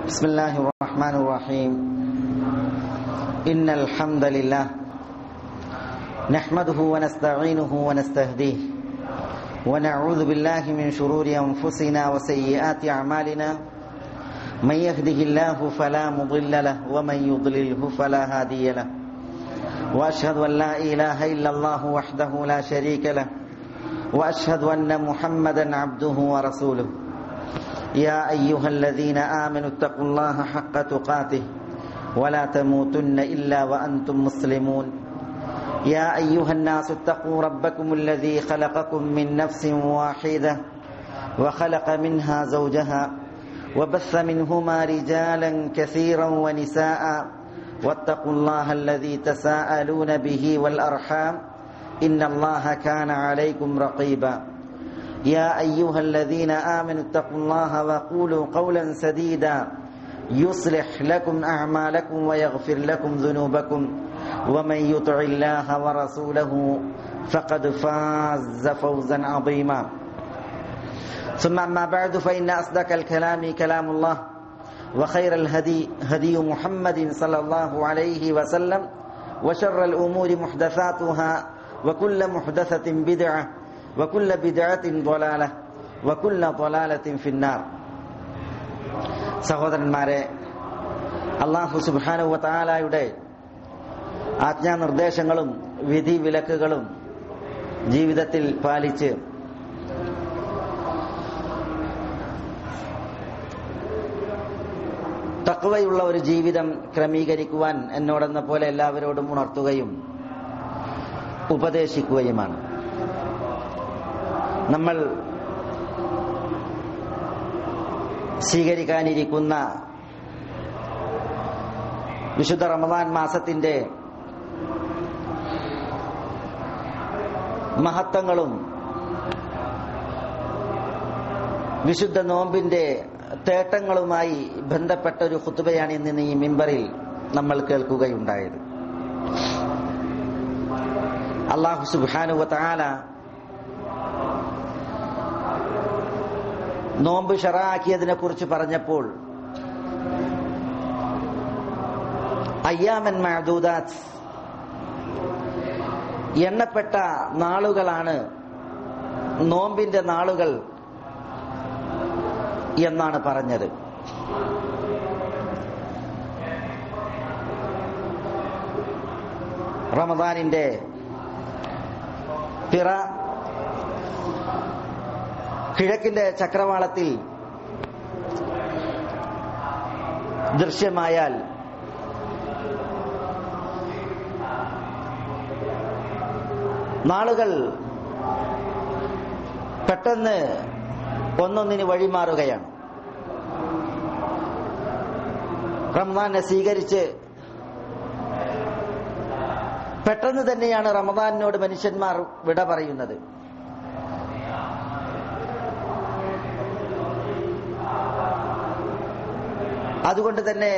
بسم الله الرحمن الرحيم إن الحمد لله نحمده ونستعينه ونستهديه ونعوذ بالله من شرور أنفسنا وسيئات أعمالنا من يهده الله فلا مضل له ومن يضلله فلا هادي له وأشهد أن لا إله إلا الله وحده لا شريك له وأشهد أن محمدا عبده ورسوله يا أيها الذين آمنوا اتقوا الله حق تقاته ولا تموتن إلا وأنتم مسلمون يا أيها الناس اتقوا ربكم الذي خلقكم من نفس واحدة وخلق منها زوجها وبث منهما رجالا كثيرا ونساء واتقوا الله الذي تساءلون به والأرحام إن الله كان عليكم رقيبا يا أيها الذين آمنوا اتقوا الله وقولوا قولا سديدا يصلح لكم أعمالكم ويغفر لكم ذنوبكم ومن يطع الله ورسوله فقد فاز فوزا عظيما ثم أما بعد فإن أصدق الكلام كلام الله وخير الهدي هدي محمد صلى الله عليه وسلم وشر الأمور محدثاتها وكل محدثة بدعة وكل بدعة ضلالة وكل ضلالة في النار. സഹോദരന്മാരെ, അല്ലാഹു സുബ്ഹാനഹു വ തആലയുടെ ആജ്ഞാനിർദ്ദേശങ്ങളും വിധി വിലക്കുകളും ജീവിതത്തിൽ പാലിച്ച് തഖ്വയുള്ള ഒരു ജീവിതം ക്രമീകരിക്കുവാൻ എന്നോടെന്ന പോലെ എല്ലാവരോടും ഉണർത്തുകയും ഉപദേശിക്കുകയുമാണ്. നമ്മൾ സ്വീകരിക്കാനിരിക്കുന്ന വിശുദ്ധ റമദാൻ മാസത്തിന്റെ മഹത്വങ്ങളും വിശുദ്ധ നോമ്പിന്റെ തേട്ടങ്ങളുമായി ബന്ധപ്പെട്ട ഒരു ഖുതുബയാണ് ഇന്ന് ഈ മിമ്പറിൽ നമ്മൾ കേൾക്കുകയുണ്ടായത്. അല്ലാഹു സുബ്ഹാനഹു വ തആല നോമ്പ് ശറഅാക്കിയതിനെ കുറിച്ച് പറഞ്ഞപ്പോൾ അയ്യാമൻ മഅദൂദാത്ത്, എണ്ണപ്പെട്ട നാളുകളാണ് നോമ്പിന്റെ നാളുകൾ എന്നാണ് പറഞ്ഞത്. റമദാനിന്റെ പിറ കിഴക്കിന്റെ ചക്രവാളത്തിൽ ദൃശ്യമായാൽ നാളുകൾ പെട്ടെന്ന് ഒന്നൊന്നിന് വഴിമാറുകയാണ്. റമദാനെ സ്വീകരിച്ച് പെട്ടെന്ന് തന്നെയാണ് റമദാനിനോട് മനുഷ്യന്മാർ വിട പറയുന്നത്. അതുകൊണ്ട് തന്നെ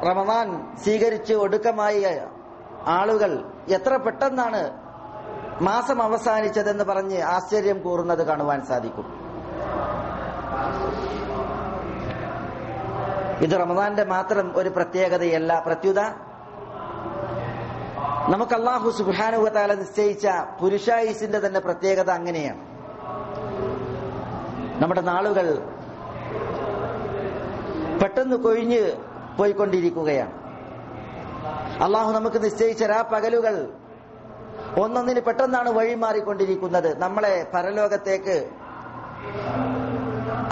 റമദാൻ സ്വീകരിച്ച് ഒടുക്കമായ ആളുകൾ എത്ര പെട്ടെന്നാണ് മാസം അവസാനിച്ചതെന്ന് പറഞ്ഞ് ആശ്ചര്യം കൂറുന്നത് കാണുവാൻ സാധിക്കും. ഇത് റമദാന്റെ മാത്രം ഒരു പ്രത്യേകതയല്ല, പ്രത്യുത നമുക്ക് അല്ലാഹു സുബ്ഹാനഹു വ തആല നിശ്ചയിച്ച പുരുഷായുസിന്റെ തന്നെ പ്രത്യേകത അങ്ങനെയാണ്. നമ്മുടെ നാളുകൾ പെട്ടെന്ന് കൊഴിഞ്ഞ് പോയിക്കൊണ്ടിരിക്കുകയാണ്. അള്ളാഹു നമുക്ക് നിശ്ചയിച്ച രാപ്പകലുകൾ ഒന്നൊന്നിന് പെട്ടെന്നാണ് വഴിമാറിക്കൊണ്ടിരിക്കുന്നത്. നമ്മളെ പരലോകത്തേക്ക്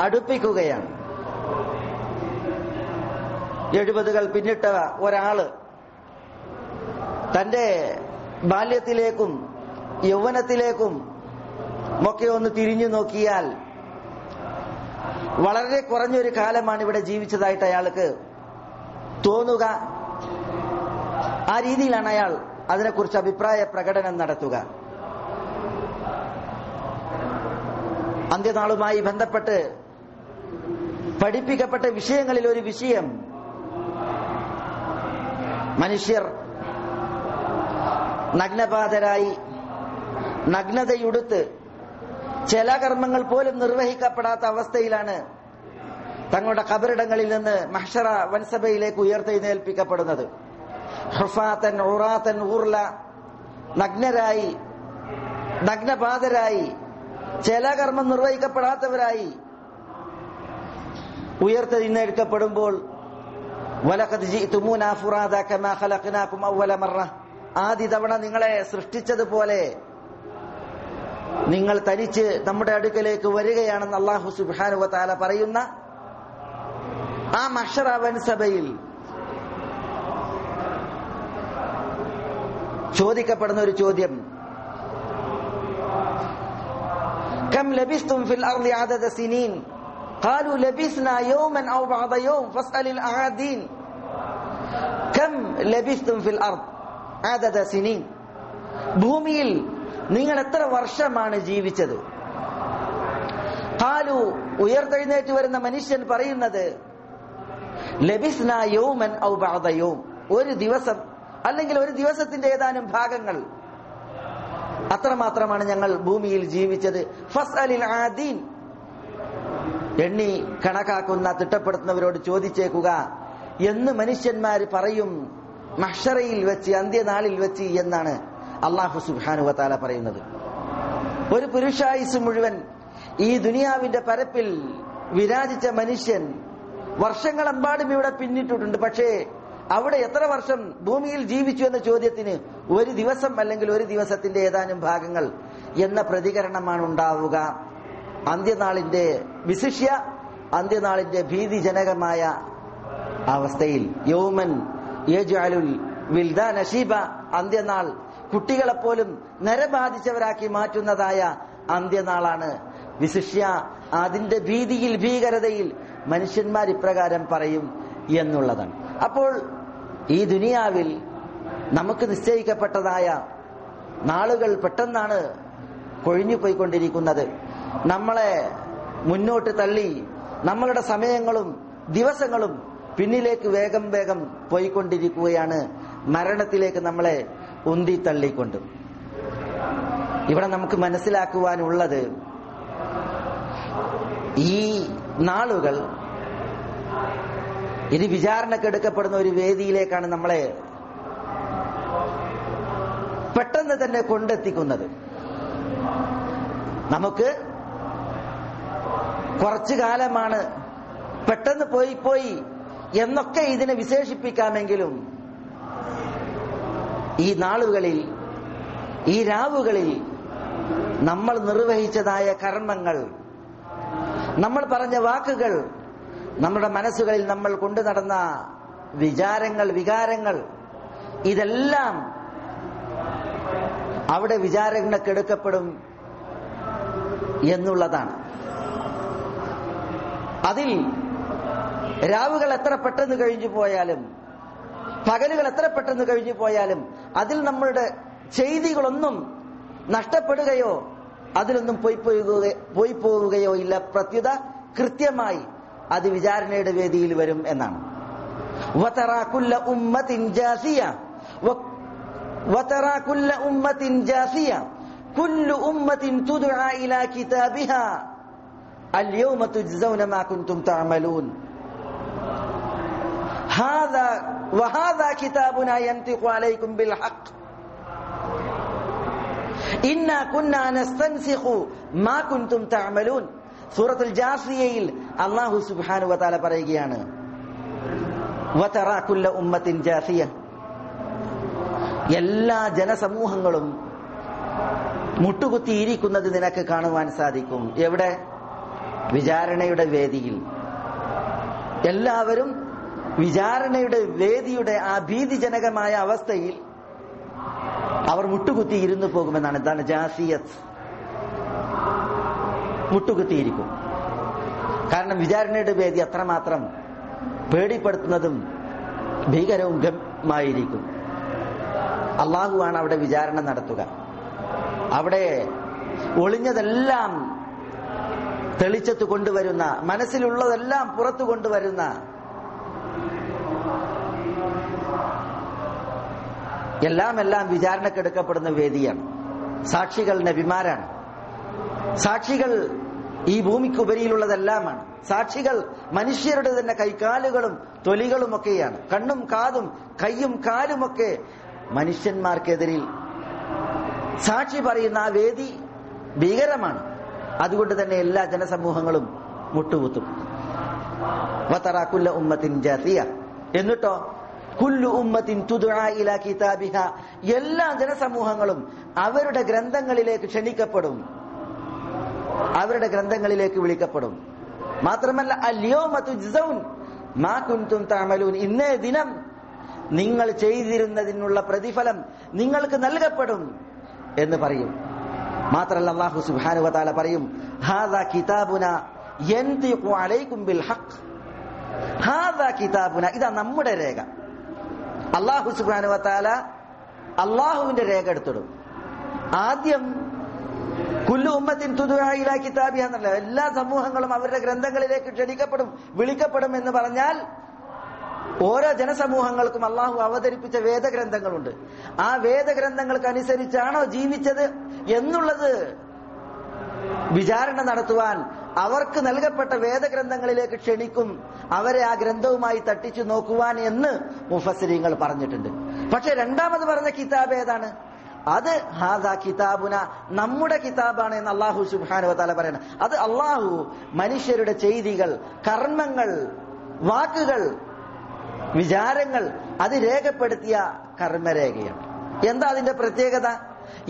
അടുപ്പിക്കുകയാണ്. 70കൾ പിന്നിട്ട ഒരാള് തന്റെ ബാല്യത്തിലേക്കും യൗവനത്തിലേക്കും ഒക്കെ ഒന്ന് തിരിഞ്ഞു നോക്കിയാൽ വളരെ കുറഞ്ഞൊരു കാലമാണ് ഇവിടെ ജീവിച്ചതായിട്ട് അയാൾക്ക് തോന്നുക. ആ രീതിയിലാണ് അയാൾ അതിനെക്കുറിച്ച് അഭിപ്രായ പ്രകടനം നടത്തുക. അന്ത്യനാളുമായി ബന്ധപ്പെട്ട് പഠിപ്പിക്കപ്പെട്ട വിഷയങ്ങളിൽ ഒരു വിഷയം, മനുഷ്യർ നഗ്നപാതരായി നഗ്നതയുടുത്ത് ചില കർമ്മങ്ങൾ പോലും നിർവഹിക്കപ്പെടാത്ത അവസ്ഥയിലാണ് തങ്ങളുടെ ഖബറിടങ്ങളിൽ നിന്ന് മഹ്ശറ വൻസഭയിലേക്ക് ഉയർത്തെഴുന്നേൽപ്പിക്കപ്പെടുന്നത്. ഹുഫാത്തൻ ഉറാത്തൻ ഊർല, നഗ്നരായി, നഗ്നപാതരായി, ചേലാകർമ്മം നിർവഹിക്കപ്പെടാത്തവരായി ഉയർത്തെഴുന്നേൽക്കപ്പെടുമ്പോൾ വലഖദ് ജിഅ്തുമൂനാ ഫുറാദ കമാ ഖലഖനാകും അവ്വല മറ, ആദ്യ തവണ നിങ്ങളെ സൃഷ്ടിച്ചതുപോലെ നിങ്ങൾ തനിച്ച് നമ്മുടെ അടുക്കലേക്ക് വരികയാണെന്ന് അല്ലാഹു സുബ്ഹാനഹു വ തആല പറയുന്ന ആ മഹ്ശറ വൻസഭയിൽ ചോദിക്കപ്പെടുന്ന ഒരു ചോദ്യം, കം ലബിസ്തും ഫിൽ അർളി അദദ സിനീൻ ഖാലു ലബിസ്നാ യൗമൻ ഔ ബഅദ യൗം ഫസ്അലിൽ അആദീൻ. കം ലബിസ്തും ഫിൽ അർള് അദദ സിനീൻ, ഭൂമിയിൽ നിങ്ങൾ എത്ര വർഷമാണ് ജീവിച്ചത്? ഖാലു, ഉയർത്തെഴുന്നേറ്റ് വരുന്ന മനുഷ്യൻ പറയുന്നത്, ലബിസ്നാ യൗമൻ ഔ ബഅദ യൗം, ഒരു ദിവസം അല്ലെങ്കിൽ ഒരു ദിവസത്തിന്റെ ഏതാനും ഭാഗങ്ങൾ, അത്രമാത്രമാണ് ഞങ്ങൾ ഭൂമിയിൽ ജീവിച്ചത്. ഫസ്അലിൽ ആദീൻ, എണ്ണി കണക്കാക്കുന്ന തിട്ടപ്പെടുത്തുന്നവരോട് ചോദിച്ചേക്കുക എന്ന് മനുഷ്യന്മാർ പറയും മഹ്ശറയിൽ വെച്ച്, അന്ത്യനാളിൽ വെച്ച് എന്നാണ് അല്ലാഹു സുബ്ഹാനഹു വ തആല പറയുന്നത്. ഒരു പുരുഷായുസ് മുഴുവൻ ഈ ദുനിയാവിന്റെ പരപ്പിൽ വിരാജിച്ച മനുഷ്യൻ വർഷങ്ങളെമ്പാടും ഇവിടെ പിന്നിട്ടിട്ടുണ്ട്. പക്ഷേ അവിടെ എത്ര വർഷം ഭൂമിയിൽ ജീവിച്ചു എന്ന ചോദ്യത്തിന് ഒരു ദിവസം അല്ലെങ്കിൽ ഒരു ദിവസത്തിന്റെ ഏതാനും ഭാഗങ്ങൾ എന്ന പ്രതികരണമാണ് ഉണ്ടാവുക. അന്ത്യനാളിന്റെ വിശിഷ്യ, അന്ത്യനാളിന്റെ ഭീതിജനകമായ അവസ്ഥയിൽ യൗമൻ യജ്അലുൽ വിൽദാന ശീബ, അന്ത്യനാൾ കുട്ടികളെപ്പോലും നരബാധിച്ചവരാക്കി മാറ്റുന്നതായ അന്ത്യനാളാണ്. വിശിഷ്യ അതിന്റെ ഭീതിയിൽ, ഭീകരതയിൽ മനുഷ്യന്മാർ ഇപ്രകാരം പറയും എന്നുള്ളതാണ്. അപ്പോൾ ഈ ദുനിയാവിൽ നമുക്ക് നിശ്ചയിക്കപ്പെട്ടതായ നാളുകൾ പെട്ടെന്നാണ് കൊഴിഞ്ഞു പോയിക്കൊണ്ടിരിക്കുന്നത്. നമ്മളെ മുന്നോട്ട് തള്ളി നമ്മളുടെ സമയങ്ങളും ദിവസങ്ങളും പിന്നിലേക്ക് വേഗം വേഗം പോയിക്കൊണ്ടിരിക്കുകയാണ്, മരണത്തിലേക്ക് നമ്മളെ ഉന്തി തള്ളിക്കൊണ്ട്. ഇവിടെ നമുക്ക് മനസ്സിലാക്കുവാനുള്ളത്, ഈ നാളുകൾ ഇനി വിചാരണക്കെടുക്കപ്പെടുന്ന ഒരു വേദിയിലേക്കാണ് നമ്മളെ പെട്ടെന്ന് തന്നെ കൊണ്ടെത്തിക്കുന്നത്. നമുക്ക് കുറച്ചു കാലമാണ്, പെട്ടെന്ന് പോയി എന്നൊക്കെ ഇതിനെ വിശേഷിപ്പിക്കാമെങ്കിലും ഈ നാളുകളിൽ, ഈ രാവുകളിൽ നമ്മൾ നിർവഹിച്ചതായ കർമ്മങ്ങൾ, നമ്മൾ പറഞ്ഞ വാക്കുകൾ, നമ്മുടെ മനസ്സുകളിൽ നമ്മൾ കൊണ്ടു നടന്ന വിചാരങ്ങൾ, വികാരങ്ങൾ, ഇതെല്ലാം അവിടെ വിചാരണക്കെടുക്കപ്പെടും എന്നുള്ളതാണ്. അതിൽ രാവുകൾ എത്ര പെട്ടെന്ന് കഴിഞ്ഞു പോയാലും, പകലുകൾ എത്ര പെട്ടെന്ന് കഴിഞ്ഞു പോയാലും അതിൽ നമ്മളുടെ ചെയ്തികളൊന്നും നഷ്ടപ്പെടുകയോ അതിലൊന്നും പോയി പോവുകയോ ഇല്ല. പ്രത്യുത കൃത്യമായി അത് വിചാരണയുടെ വേദിയിൽ വരും എന്നാണ്. വതറാ കുല്ല ഉമ്മത്തിൻ ജാസിയ വതറാ കുല്ല ഉമ്മത്തിൻ ജാസിയ കുല്ലു ഉമ്മത്തിൻ തുദ്ആ ഇലാ കിതാബിഹാ അൽയൗമ തുജ്സൗന മാ കുൻതും തഅമലൂൻ ഹാദാ വഹാദാ കിതാബുനാ യൻതിഖു അലൈക്കും ബിൽ ഹഖ് ഇന്നാ കുന്നാ നസ്തൻസിഖു മാ കുൻതും തഅമലൂൻ. സൂറത്തുൽ ജാസിയയിൽ അല്ലാഹു സുബ്ഹാനഹു വ തആല പറയുകയാണ്, വതറാ കുല്ല ഉമ്മത്തിൻ ജാസിയ, എല്ലാ ജനസമൂഹങ്ങളും മുട്ടുകുത്തിയിരിക്കുന്നത് നിനക്ക് കാണുവാൻ സാധിക്കും. എവിടെ? വിചാരണയുടെ വേദിയിൽ. എല്ലാവരും വിചാരണയുടെ വേദിയുടെ ആ ഭീതിജനകമായ അവസ്ഥയിൽ അവർ മുട്ടുകുത്തി ഇരുന്നു പോകുമെന്നാണ്. എന്താണ് ജാസിയത്ത്? മുട്ടുകുത്തിയിരിക്കും. കാരണം വിചാരണയുടെ വേദി അത്രമാത്രം പേടിപ്പെടുത്തുന്നതും ഭീകരവുമായിരിക്കും. അള്ളാഹുവാണ് അവിടെ വിചാരണ നടത്തുക. അവിടെ ഒളിഞ്ഞതെല്ലാം തെളിച്ചത്ത് കൊണ്ടുവരുന്ന, മനസ്സിലുള്ളതെല്ലാം പുറത്തു കൊണ്ടുവരുന്ന, എല്ലാം വിചാരണക്കെടുക്കപ്പെടുന്ന വേദിയാണ്. സാക്ഷികൾ നബിമാരാണ്. സാക്ഷികൾ ഈ ഭൂമിക്കുപരിയിലുള്ളതെല്ലാമാണ്. സാക്ഷികൾ മനുഷ്യരുടെ തന്നെ കൈകാലുകളും തൊലികളും ഒക്കെയാണ്. കണ്ണും കാതും കയ്യും കാലുമൊക്കെ മനുഷ്യന്മാർക്കെതിരിൽ സാക്ഷി പറയുന്ന ആ വേദി ഭീകരമാണ്. അതുകൊണ്ട് തന്നെ എല്ലാ ജനസമൂഹങ്ങളും മുട്ടുകുത്തും. വതറാ കുല്ല ഉമ്മത്തിൻ ജാസിയ, എന്നിട്ടോ കുല്ലു ഉമ്മത്തിൻ തുദ്ആ ഇലാ കിതാബിഹ, എല്ലാ ജനസമൂഹങ്ങളും അവരുടെ ഗ്രന്ഥങ്ങളിലേക്ക് ക്ഷണിക്കപ്പെടും, അവരുടെ ഗ്രന്ഥങ്ങളിലേക്ക് വിളിക്കപ്പെടും. മാത്രമല്ല അൽയൗമ തുജ്സൗൻ മാ കുൻതും തഅമലൂൻ, ഇന്നേ ദിനം നിങ്ങൾ ചെയ്തിരുന്നതിനുള്ള പ്രതിഫലം നിങ്ങൾക്ക് നൽകപ്പെടും എന്ന് പറയും. മാത്രമല്ല അല്ലാഹു സുബ്ഹാനഹു വ തആല പറയും, ഹാദാ കിതാബുനാ യൻതിഖു അലൈക്കും ബിൽ ഹഖ്, ഹാദാ കിതാബുന, ഇതാ നമ്മുടെ രേഖ. അല്ലാഹു സുബ്ഹാനഹു വ തആല അല്ലാഹുവിന്റെ രേഖ എടുത്തിടും. ആദ്യം കുല്ലു ഉമ്മത്തിൻ തുദ്ആ ഇലാ കിതാബിഹ എന്നല്ല, എല്ലാ സമൂഹങ്ങളും അവരുടെ ഗ്രന്ഥങ്ങളിലേക്ക് ക്ഷണിക്കപ്പെടും, വിളിക്കപ്പെടും എന്ന് പറഞ്ഞാൽ ഓരോ ജനസമൂഹങ്ങൾക്കും അള്ളാഹു അവതരിപ്പിച്ച വേദഗ്രന്ഥങ്ങളുണ്ട്. ആ വേദഗ്രന്ഥങ്ങൾക്ക് അനുസരിച്ചാണോ ജീവിച്ചത് എന്നുള്ളത് വിചാരണ നടത്തുവാൻ അവർക്ക് നൽകപ്പെട്ട വേദഗ്രന്ഥങ്ങളിലേക്ക് ക്ഷണിക്കും, അവരെ ആ ഗ്രന്ഥവുമായി തട്ടിച്ചു നോക്കുവാൻ എന്ന് മുഫസ്സിരീങ്ങൾ പറഞ്ഞിട്ടുണ്ട്. പക്ഷെ രണ്ടാമത് പറഞ്ഞ കിതാബ് ഏതാണ്? അത് ഹാദാ കിതാബുന, നമ്മുടെ കിതാബാണ് എന്ന് അല്ലാഹു സുബ്ഹാനഹു വ തആല പറയണം. അത് അല്ലാഹു മനുഷ്യരുടെ ചെയ്തികൾ, കർമ്മങ്ങൾ, വാക്കുകൾ, വിചാരങ്ങൾ അത് രേഖപ്പെടുത്തിയ കർമ്മരേഖയാണ്. എന്താ അതിന്റെ പ്രത്യേകത?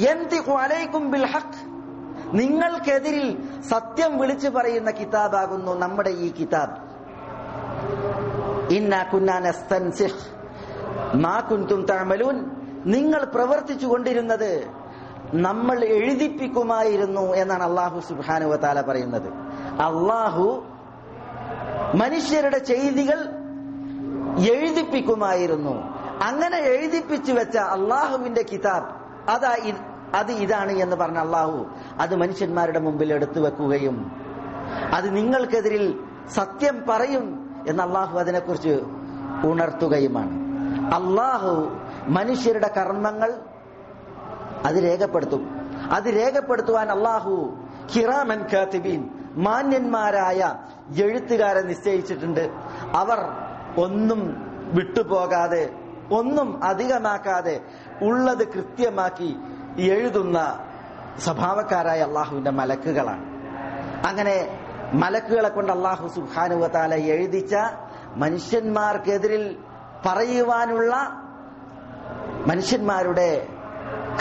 യൻതിഖു അലൈക്കും ബിൽ ഹഖ്, നിങ്ങൾക്കെതിരിൽ സത്യം വിളിച്ചു പറയുന്ന കിതാബാകുന്നു നമ്മുടെ ഈ കിതാബ്. ഇന്നാ കുന്നാ നസ്തൻസിഖ് മാ കുൻതും തഅമലൂൻ, നിങ്ങൾ പ്രവർത്തിച്ചു കൊണ്ടിരുന്നത് നമ്മൾ എഴുതിപ്പിക്കുമായിരുന്നു എന്നാണ് അല്ലാഹു സുബ്ഹാനഹു വ തആല പറയുന്നത്. അല്ലാഹു മനുഷ്യരുടെ ചെയ്തികൾ എഴുതിപ്പിക്കുമായിരുന്നു. അങ്ങനെ എഴുതിപ്പിച്ചു വെച്ച അള്ളാഹുവിന്റെ കിതാബ് അത് ഇതാണ് എന്ന് പറഞ്ഞ അള്ളാഹു അത് മനുഷ്യന്മാരുടെ മുമ്പിൽ എടുത്തു വെക്കുകയും അത് നിങ്ങൾക്കെതിരിൽ സത്യം പറയും എന്ന് അള്ളാഹു അതിനെക്കുറിച്ച് ഉണർത്തുകയുമാണ്. അള്ളാഹു മനുഷ്യരുടെ കർമ്മങ്ങൾ അത് രേഖപ്പെടുത്തും. അത് രേഖപ്പെടുത്തുവാൻ അള്ളാഹു കിറാമൻ കാതിബീൻ, മാന്യന്മാരായ എഴുത്തുകാരെ നിശ്ചയിച്ചിട്ടുണ്ട്. അവർ ഒന്നും വിട്ടുപോകാതെ, ഒന്നും അധികമാക്കാതെ ഉള്ളത് കൃത്യമാക്കി എഴുതുന്ന സ്വഭാവക്കാരായ അള്ളാഹുവിന്റെ മലക്കുകളാണ്. അങ്ങനെ മലക്കുകളെ കൊണ്ട് അള്ളാഹു സുബ്ഹാനഹു വ തആല എഴുതിച്ച മനുഷ്യന്മാർക്കെതിരിൽ പറയുവാനുള്ള മനുഷ്യന്മാരുടെ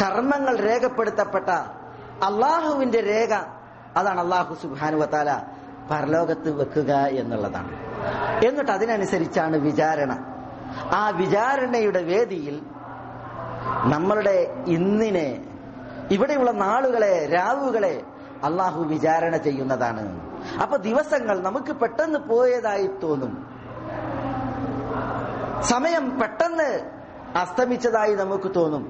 കർമ്മങ്ങൾ രേഖപ്പെടുത്തപ്പെട്ട അള്ളാഹുവിന്റെ രേഖ, അതാണ് അള്ളാഹു സുബ്ഹാനഹു വ തആല പരലോകത്ത് വെക്കുക എന്നുള്ളതാണ്. എന്നിട്ട് അതിനനുസരിച്ചാണ് വിചാരണ. ആ വിചാരണയുടെ വേദിയിൽ നമ്മളുടെ ഇന്നിനെ, ഇവിടെയുള്ള നാളുകളെ, രാവുകളെ അള്ളാഹു വിചാരണ ചെയ്യുന്നതാണ്. അപ്പൊ ദിവസങ്ങൾ നമുക്ക് പെട്ടെന്ന് പോയതായി തോന്നും, സമയം പെട്ടെന്ന് അസ്തമിച്ചതായി നമുക്ക് തോന്നും.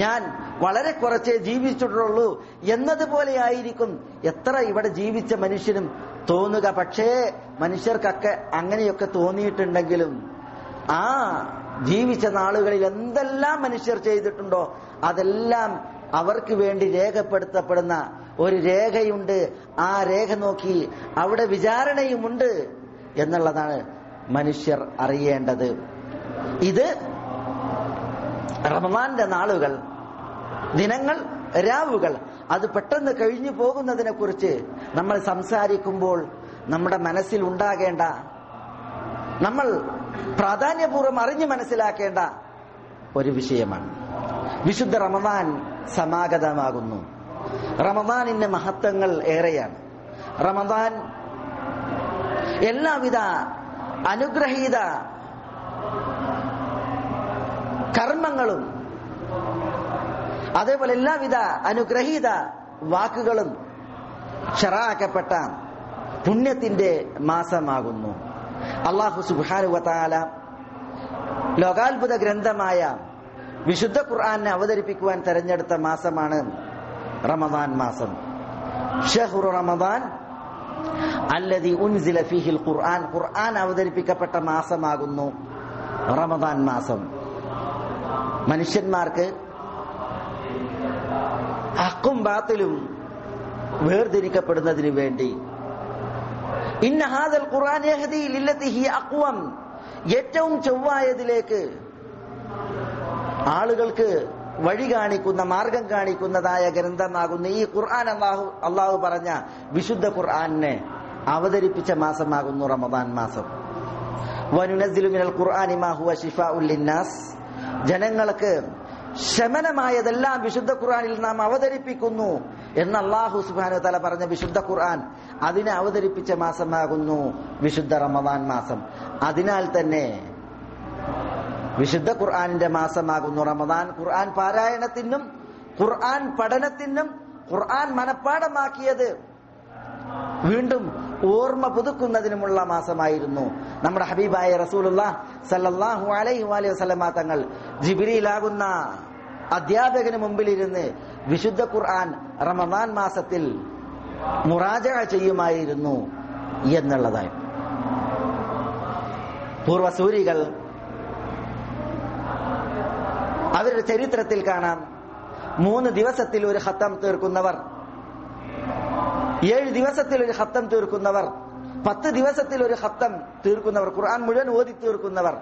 ഞാൻ വളരെ കുറച്ചേ ജീവിച്ചിട്ടുള്ളൂ എന്നതുപോലെയായിരിക്കും എത്ര ഇവിടെ ജീവിച്ച മനുഷ്യനും തോന്നുക. പക്ഷേ മനുഷ്യർക്കൊക്കെ അങ്ങനെയൊക്കെ തോന്നിയിട്ടുണ്ടെങ്കിലും ആ ജീവിച്ച നാളുകളിൽ എന്തെല്ലാം മനുഷ്യർ ചെയ്തിട്ടുണ്ടോ അതെല്ലാം അവർക്ക് വേണ്ടി രേഖപ്പെടുത്തപ്പെടുന്ന ഒരു രേഖയുണ്ട്. ആ രേഖ നോക്കി അവിടെ വിചാരണയുമുണ്ട് എന്നുള്ളതാണ് മനുഷ്യർ അറിയേണ്ടത്. ഇത് റമദാന്റെ നാളുകൾ, ദിനങ്ങൾ, രാവുകൾ അത് പെട്ടെന്ന് കഴിഞ്ഞു പോകുന്നതിനെ കുറിച്ച് നമ്മൾ സംസാരിക്കുമ്പോൾ നമ്മുടെ മനസ്സിൽ ഉണ്ടാകേണ്ട, നമ്മൾ പ്രാധാന്യപൂർവ്വം അറിഞ്ഞു മനസ്സിലാക്കേണ്ട ഒരു വിഷയമാണ്. വിശുദ്ധ റമദാൻ സമാഗതമാകുന്നു. റമദാനിന്റെ മഹത്വങ്ങൾ ഏറെയാണ്. റമദാൻ എല്ലാവിധ അനുഗ്രഹീത കർമ്മങ്ങളും അതേപോലെ എല്ലാവിധ അനുഗ്രഹീത വാക്കുകളും ശറഅക്കപ്പെട്ട പുണ്യത്തിന്റെ മാസമാകുന്നു. അല്ലാഹു സുബ്ഹാനഹു വ തആല ലോകാത്ഭുത ഗ്രന്ഥമായ വിശുദ്ധ ഖുർആനെ അവതരിപ്പിക്കുവാൻ തെരഞ്ഞെടുത്ത മാസമാണ് റമദാൻ മാസം. ഷഹ്റു റമദാൻ അല്ലദീ ഉൻസില ഫീഹിൽ ഖുർആൻ, ഖുർആൻ അവതരിപ്പിക്കപ്പെട്ട മാസമാകുന്നു റമദാൻ മാസം. മനുഷ്യന്മാർക്ക് ഹക്കും ബാത്തിലും വേർതിരിക്കപ്പെടുന്നതിന് വേണ്ടി. ഇന്ന ഹാദൽ ഖുർആൻ യഹ്ദി ലില്ലതി ഹിയ അഖ്വം, ഏറ്റവും ചൊവ്വായതിലേക്ക് ആളുകൾക്ക് വഴി കാണിക്കുന്ന, മാർഗം കാണിക്കുന്നതായ ഗ്രന്ഥമാകുന്ന ഈ ഖുർആൻ അള്ളാഹു പറഞ്ഞ വിശുദ്ധ ഖുർആനെ അവതരിപ്പിച്ച മാസമാകുന്നു റമദാൻ മാസം. വനുനസ്സിലു മിനൽ ഖുർആനി മാ ഹുവ ശിഫാഉൽ ലിന്നാസ്, ജനങ്ങൾക്ക് ശമനമായതെല്ലാം വിശുദ്ധ ഖുർആനിൽ നാം അവതരിപ്പിക്കുന്നു എന്ന് അല്ലാഹു സുബ്ഹാനഹു വ തആല പറഞ്ഞ വിശുദ്ധ ഖുർആൻ അതിനെ അവതരിപ്പിച്ച മാസമാകുന്നു വിശുദ്ധ റമദാൻ മാസം. അതിനാൽ തന്നെ വിശുദ്ധ ഖുർആനിന്റെ മാസമാകുന്നു റമദാൻ. ഖുർആൻ പാരായണത്തിനും ഖുർആൻ പഠനത്തിനും ഖുർആൻ മനഃപ്പാഠമാക്കിയത് വീണ്ടും ഓർമ്മ പുതുക്കുന്നതിനുമുള്ള മാസമായിരുന്നു. നമ്മുടെ ഹബീബായ റസൂലുള്ളാഹി സ്വല്ലല്ലാഹു അലൈഹി വസല്ലമ തങ്ങൾ ജിബ്രീലാകുന്ന അധ്യാപകന് മുമ്പിലിരുന്ന് വിശുദ്ധ ഖുർആൻ റമദാൻ മാസത്തിൽ മുറാജഅ ചെയ്യുമായിരുന്നു എന്നുള്ളതായി. പൂർവസൂരികൾ അവരുടെ ചരിത്രത്തിൽ കാണാം, 3 ദിവസത്തിൽ ഒരു ഖത്തം തീർക്കുന്നവർ, 7 ദിവസത്തിൽ ഒരു ഖത്തം തീർക്കുന്നവർ, 10 ദിവസത്തിൽ ഒരു ഖത്തം തീർക്കുന്നവർ, ഖുർആൻ മുഴുവൻ ഓതി തീർക്കുന്നവർ.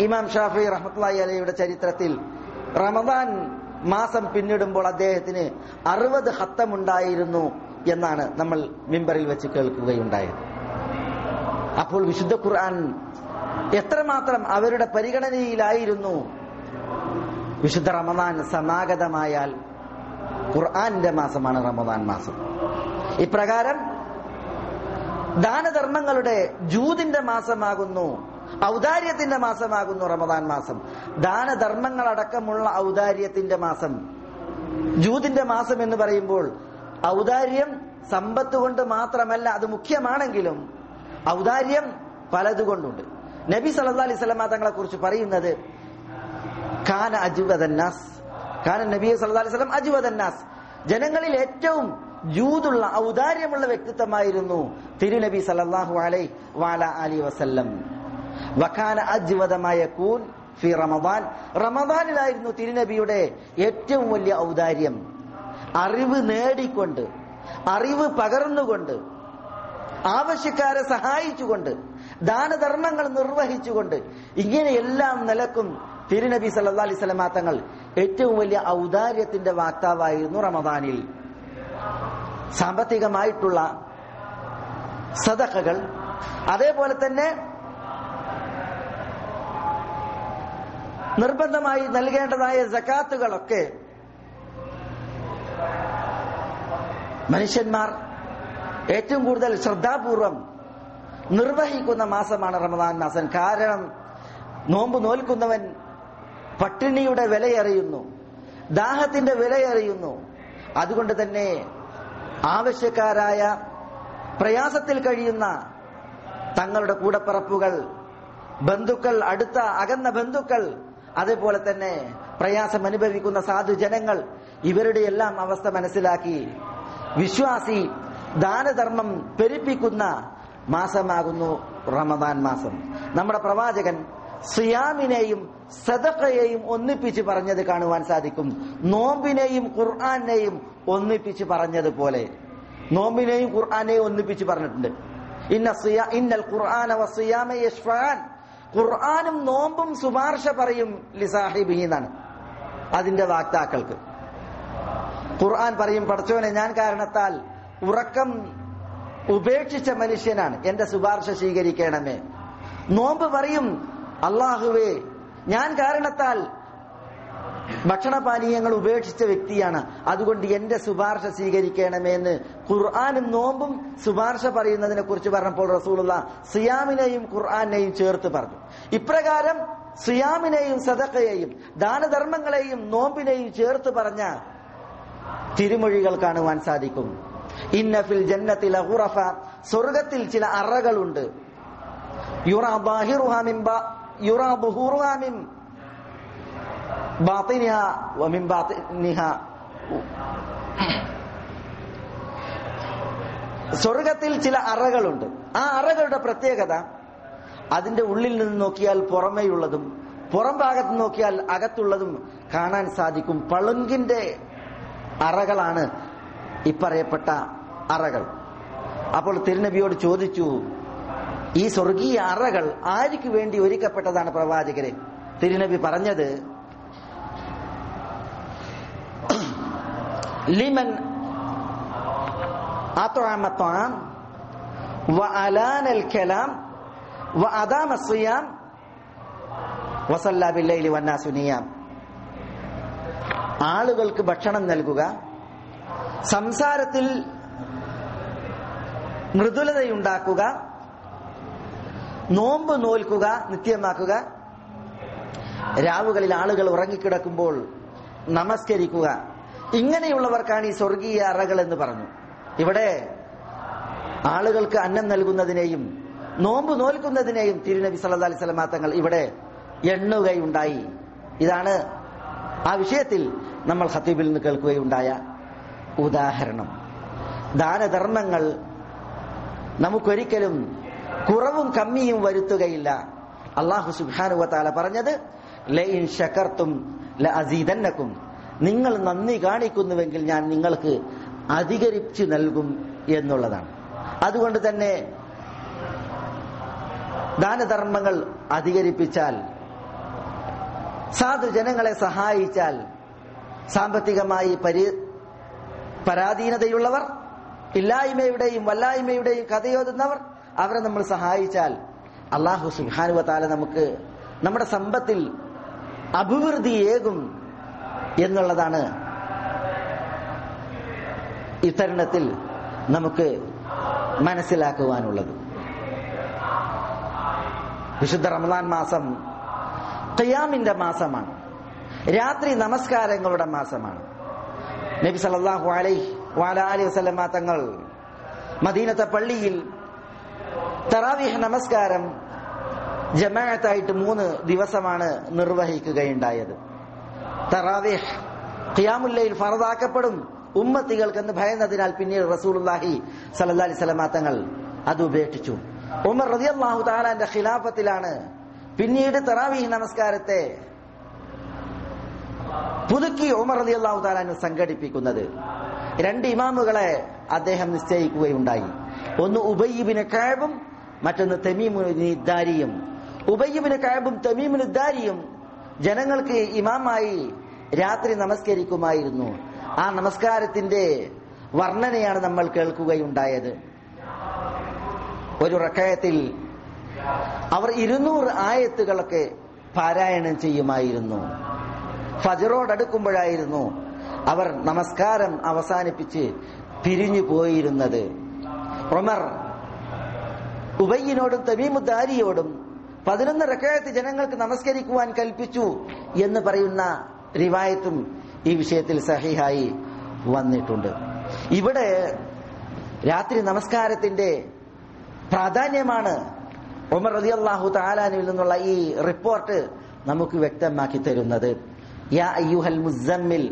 ഇമാം ഷാഫി റഹ്മത്തുള്ളാഹി അലൈഹിയുടെ ചരിത്രത്തിൽ റമദാൻ മാസം പിന്നിടുമ്പോൾ അദ്ദേഹത്തിന് 60 ഖത്തം ഉണ്ടായിരുന്നു എന്നാണ് നമ്മൾ മിമ്പറിൽ വെച്ച് കേൾക്കുകയുണ്ടായത്. അപ്പോൾ വിശുദ്ധ ഖുർആൻ എത്രമാത്രം അവരുടെ പരിഗണനയിലായിരുന്നു. വിശുദ്ധ റമദാൻ സമാഗതമായാൽ ഖുർആന്റെ മാസമാണ് റമദാൻ മാസം. ഇപ്രകാരം ദാനധർമ്മങ്ങളുടെ ജൂദിന്റെ മാസമാകുന്നു, ഔദാര്യത്തിന്റെ മാസമാകുന്നു റമദാൻ മാസം. ദാനധർമ്മങ്ങളടക്കമുള്ള ഔദാര്യത്തിന്റെ മാസം. ജൂദിന്റെ മാസം എന്ന് പറയുമ്പോൾ ഔദാര്യം സമ്പത്ത് കൊണ്ട് മാത്രമല്ല, അത് മുഖ്യമാണെങ്കിലും ഔദാര്യം പലതുകൊണ്ടുണ്ട്. നബി സല്ലല്ലാഹു അലൈഹി വസല്ലം തങ്ങളെ കുറിച്ച് പറയുന്നത് കാന അജ്വദന്നാസ്, കാന നബി സല്ലല്ലാഹു അലൈഹി വസല്ലം അജ്വദന്നാസ്, ജനങ്ങളിൽ ഏറ്റവും ജൂദുള്ള ഔദാര്യമുള്ള വ്യക്തിത്വമായിരുന്നു തിരുനബി സല്ലല്ലാഹു അലൈഹി വഅലൈഹി വസല്ലം. വകാന അജ്വദ മാ യകൂൻ ഫി റമദാൻ, റമദാനിലായിരുന്നു തിരുനബിയുടെ ഏറ്റവും വലിയ ഔദാര്യം. അറിവ് നേടിക്കൊണ്ട്, അറിവ് പകർന്നുകൊണ്ട്, ആവശ്യക്കാരെ സഹായിച്ചുകൊണ്ട്, ദാനധർമ്മങ്ങൾ നിർവഹിച്ചുകൊണ്ട്, ഇങ്ങനെ എല്ലാം നിലക്കും തിരുനബി സല്ലല്ലാഹു അലൈഹി വസല്ലം തങ്ങൾ ഏറ്റവും വലിയ ഔദാര്യത്തിന്റെ വാക്താവായിരുന്നു റമദാനിൽ. സാമ്പത്തികമായിട്ടുള്ള സദഖകൾ, അതേപോലെ തന്നെ നിർബന്ധമായി നൽകേണ്ടതായ സകാത്തുകളൊക്കെ മനുഷ്യന്മാർ ഏറ്റവും കൂടുതൽ ശ്രദ്ധാപൂർവം നിർവഹിക്കുന്ന മാസമാണ് റമദാൻ മാസം. കാരണം നോമ്പ് നോൽക്കുന്നവൻ പട്ടിണിയുടെ വിലയറിയുന്നു, ദാഹത്തിന്റെ വിലയറിയുന്നു. അതുകൊണ്ട് തന്നെ ആവശ്യക്കാരായ, പ്രയാസത്തിൽ കഴിയുന്ന തങ്ങളുടെ കൂടപ്പിറപ്പുകൾ, ബന്ധുക്കൾ, അടുത്ത അകന്ന ബന്ധുക്കൾ, അതേപോലെ തന്നെ പ്രയാസം അനുഭവിക്കുന്ന സാധുജനങ്ങൾ, ഇവരുടെ എല്ലാം അവസ്ഥ മനസ്സിലാക്കി വിശ്വാസി ദാനധർമ്മം പെരുപ്പിക്കുന്ന മാസമാകുന്നു റമദാൻ മാസം. നമ്മുടെ പ്രവാചകൻ സിയാമിനെയും സദഖയെയും ഒന്നിപ്പിച്ച് പറഞ്ഞത് കാണുവാൻ സാധിക്കും. നോമ്പിനെയും ഖുർആനെയും ഒന്നിപ്പിച്ച് പറഞ്ഞതുപോലെ നോമ്പിനെയും ഖുർആനെയും ഒന്നിപ്പിച്ച് പറഞ്ഞിട്ടുണ്ട്. ഇന്നൽ ഖുർആന വസ്സിയാമ യശ്ഫഅൻ, ഖുർആനും നോമ്പും ശുപാർശ പറയും ലിസാഹിബിഹി എന്നാണ് അതിന്റെ വാക്താക്കൾക്ക്. ഖുർആൻ പറയും, പടച്ചോനെ, ഞാൻ കാരണത്താൽ ഉറക്കം ഉപേക്ഷിച്ച മനുഷ്യനാണ്, എന്റെ ശുപാർശ സ്വീകരിക്കണമേ. നോമ്പ് പറയും, അല്ലാഹുവേ, ഞാൻ കാരണത്താൽ ഭക്ഷണപാനീയങ്ങൾ ഉപേക്ഷിച്ച വ്യക്തിയാണ്, അതുകൊണ്ട് എന്റെ ശുപാർശ സ്വീകരിക്കണമേ എന്ന് ഖുർആനും നോമ്പും ശുപാർശ പറയുന്നതിനെ കുറിച്ച് പറഞ്ഞപ്പോൾ റസൂലുള്ളാഹി സിയാമിനെയും ഖുർആനെയും ചേർത്ത് പറഞ്ഞു. ഇപ്രകാരം സിയാമിനെയും സദഖയെയും ദാനധർമ്മങ്ങളെയും നോമ്പിനെയും ചേർത്ത് പറഞ്ഞ തിരുമൊഴികൾ കാണുവാൻ സാധിക്കും. ഇന്ന ഫിൽ ജന്നത്തി ലഗുറഫ, സ്വർഗ്ഗത്തിൽ ചില അറകളുണ്ട്. യുറാ ബാഹിറുഹാ മിൻ ബാത്തിനിഹാ വമിൻ ബാത്തിനിഹാ, സ്വർഗ്ഗത്തിൽ ചില അറകളുണ്ട്. ആ അറകളുടെ പ്രത്യേകത, അതിന്റെ ഉള്ളിൽ നിന്ന് നോക്കിയാൽ പുറമേയുള്ളതും പുറം ഭാഗത്ത് നോക്കിയാൽ അകത്തുള്ളതും കാണാൻ സാധിക്കും. പളുങ്കിന്റെ അറകളാണ് ഇപ്പറയപ്പെട്ട അറകൾ. അപ്പോൾ തിരുനബിയോട് ചോദിച്ചു, ഈ സ്വർഗീയ അറകൾ ആർക്ക് വേണ്ടി ഒരുക്കപ്പെട്ടതാണ് പ്രവാചകരെ? തിരുനബി പറഞ്ഞത്, ലിമൻ അത്അമ ത്വആം വഅലാനൽ കലാം വഅദാമ സിയാം വസല്ല ബില്ലൈലി വന്നാസു നിയാം. ആളുകൾക്ക് ഭക്ഷണം നൽകുക, സംസാരത്തിൽ മൃദുലതയുണ്ടാക്കുക, നോമ്പ് നോൽക്കുക, നിത്യമാക്കുക, രാവുകളിൽ ആളുകൾ ഉറങ്ങിക്കിടക്കുമ്പോൾ നമസ്കരിക്കുക, ഇങ്ങനെയുള്ളവർക്കാണ് ഈ സ്വർഗീയ അറകൾ എന്ന് പറഞ്ഞു. ഇവിടെ ആളുകൾക്ക് അന്നം നൽകുന്നതിനെയും നോമ്പ് നോൽക്കുന്നതിനെയും തിരുനബി സല്ലല്ലാഹു അലൈഹി വസല്ലം തങ്ങൾ ഇവിടെ എണ്ണുകയുണ്ടായി. ഇതാണ് ആ വിഷയത്തിൽ നമ്മൾ ഖതീബിൽ നിന്ന് കേൾക്കുകയുണ്ടായ ഉദാഹരണം. ദാനധർമ്മങ്ങൾ നമുക്കൊരിക്കലും കുറവും കമ്മിയും വരുത്തുകയില്ല. അല്ലാഹു സുബ്ഹാനഹു വ തആല പറഞ്ഞത്, ലഇൻ ശകർതും ലഅസീദന്നകും, നിങ്ങൾ നന്ദി കാണിക്കുന്നുവെങ്കിൽ ഞാൻ നിങ്ങൾക്ക് അധികരിച്ചു നൽകും എന്നുള്ളതാണ്. അതുകൊണ്ട് തന്നെ ദാനധർമ്മങ്ങൾ അധികരിപ്പിച്ചാൽ, സാധുജനങ്ങളെ സഹായിച്ചാൽ, സാമ്പത്തികമായി പരാധീനതയുള്ളവർ, ഇല്ലായ്മയുടെയും വല്ലായ്മയുടെയും കഥയോതുന്നവർ, അവരെ നമ്മൾ സഹായിച്ചാൽ അല്ലാഹു സുബ്ഹാനഹു വ തആല നമുക്ക് നമ്മുടെ സമ്പത്തിൽ അഭിവൃദ്ധിയേകും എന്നുള്ളതാണ് ഇത്തരുണത്തിൽ നമുക്ക് മനസ്സിലാക്കുവാനുള്ളത്. വിശുദ്ധ റമദാൻ മാസം ഖിയാമിന്റെ മാസമാണ്, രാത്രി നമസ്കാരങ്ങളുടെ മാസമാണ്. നബി സല്ലല്ലാഹു അലൈഹി വസല്ലം തങ്ങൾ മദീനത്തെ പള്ളിയിൽ തറാവീഹ് നമസ്കാരം ജമാഅത്തായിട്ട് 3 ദിവസമാണ് നിർവഹിക്കുകയുണ്ടായത്. തറാവീഹ് ഖിയാമുൽ ലൈൽ ഫർദാക്കപ്പെടും ഉമ്മത്തികൾക്കെന്ന് ഭയന്നതിനാൽ പിന്നീട് റസൂലുള്ളാഹി സ്വല്ലല്ലാഹി അലൈഹി വസല്ലം തങ്ങൾ അത് ഉപേക്ഷിച്ചു. ഉമർ റളിയല്ലാഹു തആലയുടെ ഖിലാഫത്തിലാണ് പിന്നീട് തറാവീഹ് നമസ്കാരത്തെ പുതുക്കി ഉമർ റളിയല്ലാഹു തആല സംഘടിപ്പിക്കുന്നത്. 2 ഇമാമുകളെ അദ്ദേഹം നിശ്ചയിക്കുകയുണ്ടായി. ഒന്ന് ഉബയ്യ് ഇബ്നു കഅബും മറ്റൊന്ന് തമീമുൽ ദാരിയും. ഉബയ്യ് ഇബ്നു കഅബും തമീമുൽ ദാരിയും ജനങ്ങൾക്ക് ഇമാമായി രാത്രി നമസ്കരിക്കുമായിരുന്നു. ആ നമസ്കാരത്തിന്റെ വർണ്ണനയാണ് നമ്മൾ കേൾക്കുകയുണ്ടായത്. ഒരു റക്അത്തിൽ അവർ 200 ആയത്തുകളൊക്കെ പാരായണം ചെയ്യുമായിരുന്നു. ഫജ്റോടടുക്കുമ്പോഴായിരുന്നു അവർ നമസ്കാരം അവസാനിപ്പിച്ച് പിരിഞ്ഞു പോയിരുന്നത്. ഉമർ ഉബയ്യിനോടും തമീമുദ്ദാരിയോടും 11 റക്അത്ത് ജനങ്ങൾക്ക് നമസ്കരിക്കുവാൻ കൽപ്പിച്ചു എന്ന് പറയുന്ന റിവായത്തും ഈ വിഷയത്തിൽ സഹീഹായി വന്നിട്ടുണ്ട്. ഇവിടെ രാത്രി നമസ്കാരത്തിന്റെ പ്രാധാന്യമാണ് ഉമർ റളിയല്ലാഹു തആലാനിൽ നിന്നുള്ള ഈ റിപ്പോർട്ട് നമുക്ക് വ്യക്തമാക്കി തരുന്നത്. യാ അയ്യുഹൽ മുസമ്മിൽ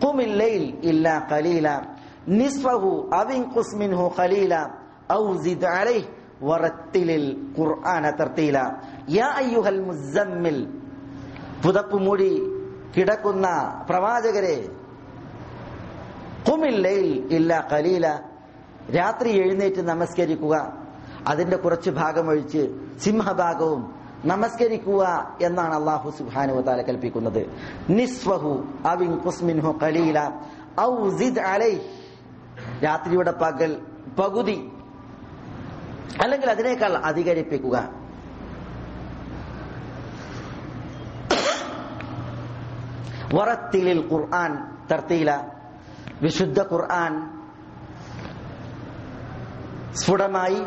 ഖുമിൽ ലൈൽ ഇല്ലാ ഖലീല നിസ്ഫഹു അവ ഇൻഖുസ് മിൻഹു ഖലീല ഔ സിദ് അലൈഹി വറത്തിലിൽ ഖുർആന തർത്തീല. യാ അയ്യുഹൽ മുസമ്മിൽ, പുതപ്പ് മൂടി കിടക്കുന്ന പ്രവാചകരെ, ഖുമിൽ ലൈൽ ഇല്ലാ ഖലീല, രാത്രി എഴുന്നേറ്റ് നമസ്കരിക്കുക, അതിന്റെ കുറച്ച് ഭാഗമൊഴിച്ച് സിംഹഭാഗവും നമസ്കരിക്കുക എന്നാണ് അല്ലാഹു സുബ്ഹാനഹു വ തആല കൽപ്പിക്കുന്നത്. നിസ്ഫഹു അവ ഇൻഖുസ് മിൻഹു ഖലീല ഔ സിദ് അലൈഹി, രാത്രിയുടെ പകുതി അല്ലെങ്കിൽ അതിനേക്കാൾ അധികരിപ്പിക്കുക. വറത്തിലിൽ ഖുർആൻ തർത്തീല, വിശുദ്ധ ഖുർആൻ സ്ഫുടമായി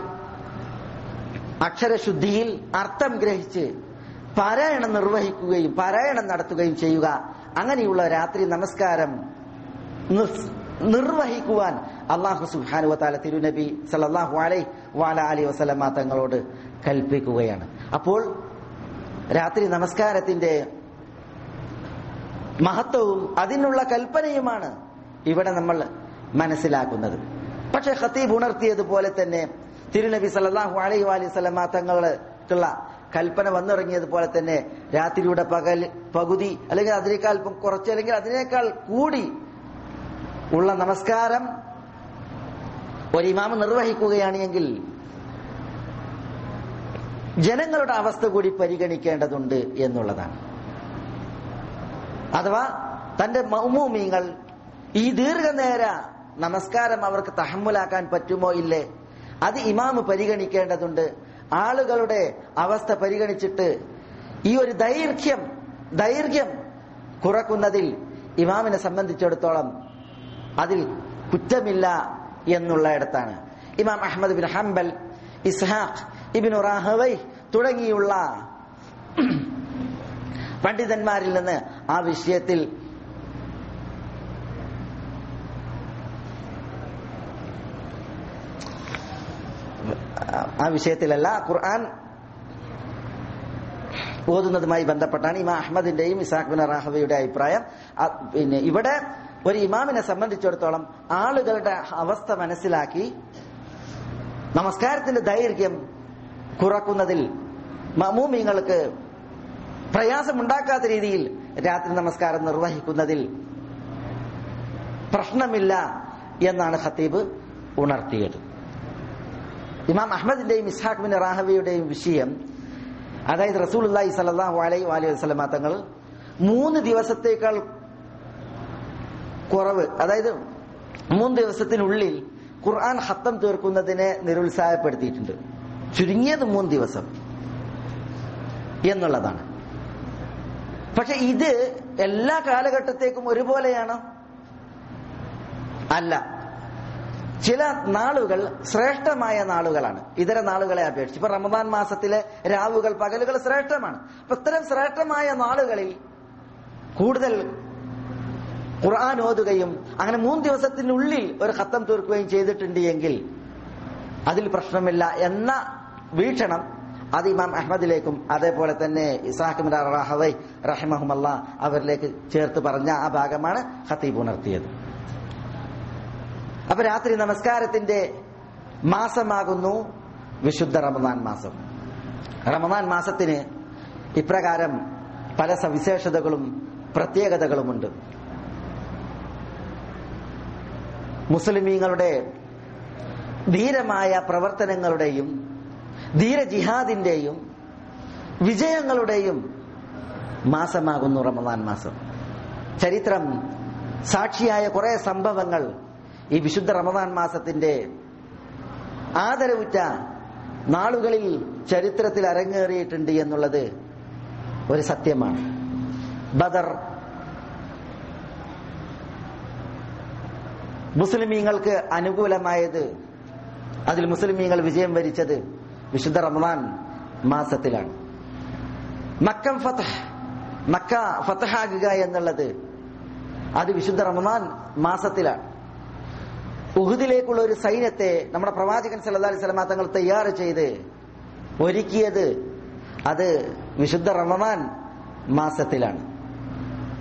അക്ഷരശുദ്ധിയിൽ അർത്ഥം ഗ്രഹിച്ച് പാരായണം നിർവഹിക്കുകയും പാരായണം നടത്തുകയും ചെയ്യുക. അങ്ങനെയുള്ള രാത്രി നമസ്കാരം നിർവഹിക്കുവാൻ അല്ലാഹു സുബ്ഹാനഹു വ തആല തിരുനബി സല്ലല്ലാഹു അലൈഹി വസല്ലം തങ്ങളോട് കൽപ്പിക്കുകയാണ്. അപ്പോൾ രാത്രി നമസ്കാരത്തിന്റെ മഹത്വവും അതിനുള്ള കൽപ്പനയുമാണ് ഇവിടെ നമ്മൾ മനസ്സിലാക്കുന്നത്. പക്ഷെ ഖതീബ് ഉണർത്തിയതുപോലെ തന്നെ തിരുനബി സല്ലല്ലാഹു അലൈഹി വസല്ലം തങ്ങൾക്കുള്ള കൽപ്പന വന്നിറങ്ങിയതുപോലെ തന്നെ രാത്രിയുടെ പകുതി അല്ലെങ്കിൽ അതിനേക്കാൾ കുറച്ച് അല്ലെങ്കിൽ അതിനേക്കാൾ കൂടി ഉള്ള നമസ്കാരം ഒരു ഇമാം നിർവഹിക്കുകയാണ് എങ്കിൽ ജനങ്ങളുടെ അവസ്ഥ കൂടി പരിഗണിക്കേണ്ടതുണ്ട് എന്നുള്ളതാണ്. അഥവാ തന്റെ മഅ്മൂമീങ്ങൾ ഈ ദീർഘനേര നമസ്കാരം അവർക്ക് തഹമ്മുലാക്കാൻ പറ്റുമോ ഇല്ലേ, അത് ഇമാം പരിഗണിക്കേണ്ടതുണ്ട്. ആളുകളുടെ അവസ്ഥ പരിഗണിച്ചിട്ട് ഈ ഒരു ദൈർഘ്യം കുറക്കുന്നതിൽ ഇമാമിനെ സംബന്ധിച്ചിടത്തോളം അതിൽ കുറ്റമില്ല എന്നുള്ളയിടത്താണ്. Imam Ahmad bin Hanbal, Ishaq ibn Rahwayh തുടങ്ങിയുള്ള പണ്ഡിതന്മാരിൽ നിന്ന് ആ വിഷയത്തിലല്ല ഖുർആൻ ഓതുന്നതുമായി ബന്ധപ്പെട്ടാണ് ഇമാം അഹ്മദിന്റെയും ഇസ്ഹാഖ് ബിൻ റാഹവയുടെ അഭിപ്രായം. പിന്നെ ഇവിടെ ഒരു ഇമാമിനെ സംബന്ധിച്ചിടത്തോളം ആളുകളുടെ അവസ്ഥ മനസ്സിലാക്കി നമസ്കാരത്തിന്റെ ദൈർഘ്യം കുറക്കുന്നതിൽ മഅ്മൂമീങ്ങൾക്ക് പ്രയാസമുണ്ടാക്കാത്ത രീതിയിൽ രാത്രി നമസ്കാരം നിർവഹിക്കുന്നതിൽ പ്രശ്നമില്ല എന്നാണ് ഖത്തീബ് ഉണർത്തിയത്. ഇമാം അഹ്മദിന്റെയും ഇസ്ഹാഖ് ബിൻ റാഹവയുടെയും വിഷയം, അതായത് റസൂലുള്ളാഹി സ്വല്ലല്ലാഹു അലൈഹി വസല്ലം തങ്ങൾ 3 ദിവസത്തേക്കാൾ കുറവ്, അതായത് 3 ദിവസത്തിനുള്ളിൽ ഖുർആൻ ഖത്തം തീർക്കുന്നതിനെ നിരുത്സാഹപ്പെടുത്തിയിട്ടുണ്ട്. ചുരുങ്ങിയത് 3 ദിവസം എന്നുള്ളതാണ്. പക്ഷെ ഇത് എല്ലാ കാലഘട്ടത്തേക്കും ഒരുപോലെയാണ് അല്ല. ചില നാളുകൾ ശ്രേഷ്ഠമായ നാളുകളാണ് ഇതര നാളുകളെ അപേക്ഷിച്ച്. ഇപ്പൊ റമദാൻ മാസത്തിലെ രാവുകൾ പകലുകൾ ശ്രേഷ്ഠമാണ്. അപ്പൊ ഇത്തരം ശ്രേഷ്ഠമായ നാളുകളിൽ കൂടുതൽ ഖുർആൻ ഓതുകയും അങ്ങനെ 3 ദിവസത്തിനുള്ളിൽ ഒരു ഖത്തം തീർക്കുകയും ചെയ്തിട്ടുണ്ട് എങ്കിൽ അതിൽ പ്രശ്നമില്ല എന്ന വീക്ഷണം അത് ഇമാം അഹ്മദിലേക്കും അതേപോലെ തന്നെ ഇസ്ഹാഖ് ബിൻ റാഹവൈ റഹിമഹുമല്ലാ അവരിലേക്ക് ചേർത്ത് പറഞ്ഞ ആ ഭാഗമാണ് ഖത്തീബ് ഉണർത്തിയത്. അപ്പൊ രാത്രി നമസ്കാരത്തിന്റെ മാസമാകുന്നു വിശുദ്ധ റമദാൻ മാസം. റമദാൻ മാസത്തിന് ഇപ്രകാരം പല സവിശേഷതകളും പ്രത്യേകതകളുമുണ്ട്. മുസ്ലിമീങ്ങളുടെ ധീരമായ പ്രവർത്തനങ്ങളുടെയും ധീര ജിഹാദിന്റെയും വിജയങ്ങളുടെയും മാസമാകുന്നു റമദാൻ മാസം. ചരിത്രം സാക്ഷിയായ കുറെ സംഭവങ്ങൾ ഈ വിശുദ്ധ റമദാൻ മാസത്തിന്റെ ആദരവുറ്റ നാളുകളിൽ ചരിത്രത്തിൽ അരങ്ങേറിയിട്ടുണ്ട് എന്നുള്ളത് ഒരു സത്യമാണ്. ബദർ മുസ്ലിമീങ്ങൾക്ക് അനുകൂലമായത്, അതിൽ മുസ്ലിമീങ്ങൾ വിജയം വരിച്ചത് വിശുദ്ധ റമദാൻ മാസത്തിലാണ്. മക്ക ഫതഹാകുക എന്നുള്ളത് അത് വിശുദ്ധ റമദാൻ മാസത്തിലാണ്. ഉഹുദിലേക്കുള്ള ഒരു സൈന്യത്തെ നമ്മുടെ പ്രവാചകൻ സല്ലല്ലാഹു അലൈഹി വസല്ലം തങ്ങൾ തയ്യാർ ചെയ്ത് ഒരുക്കിയത് അത് വിശുദ്ധ റമദാൻ മാസത്തിലാണ്.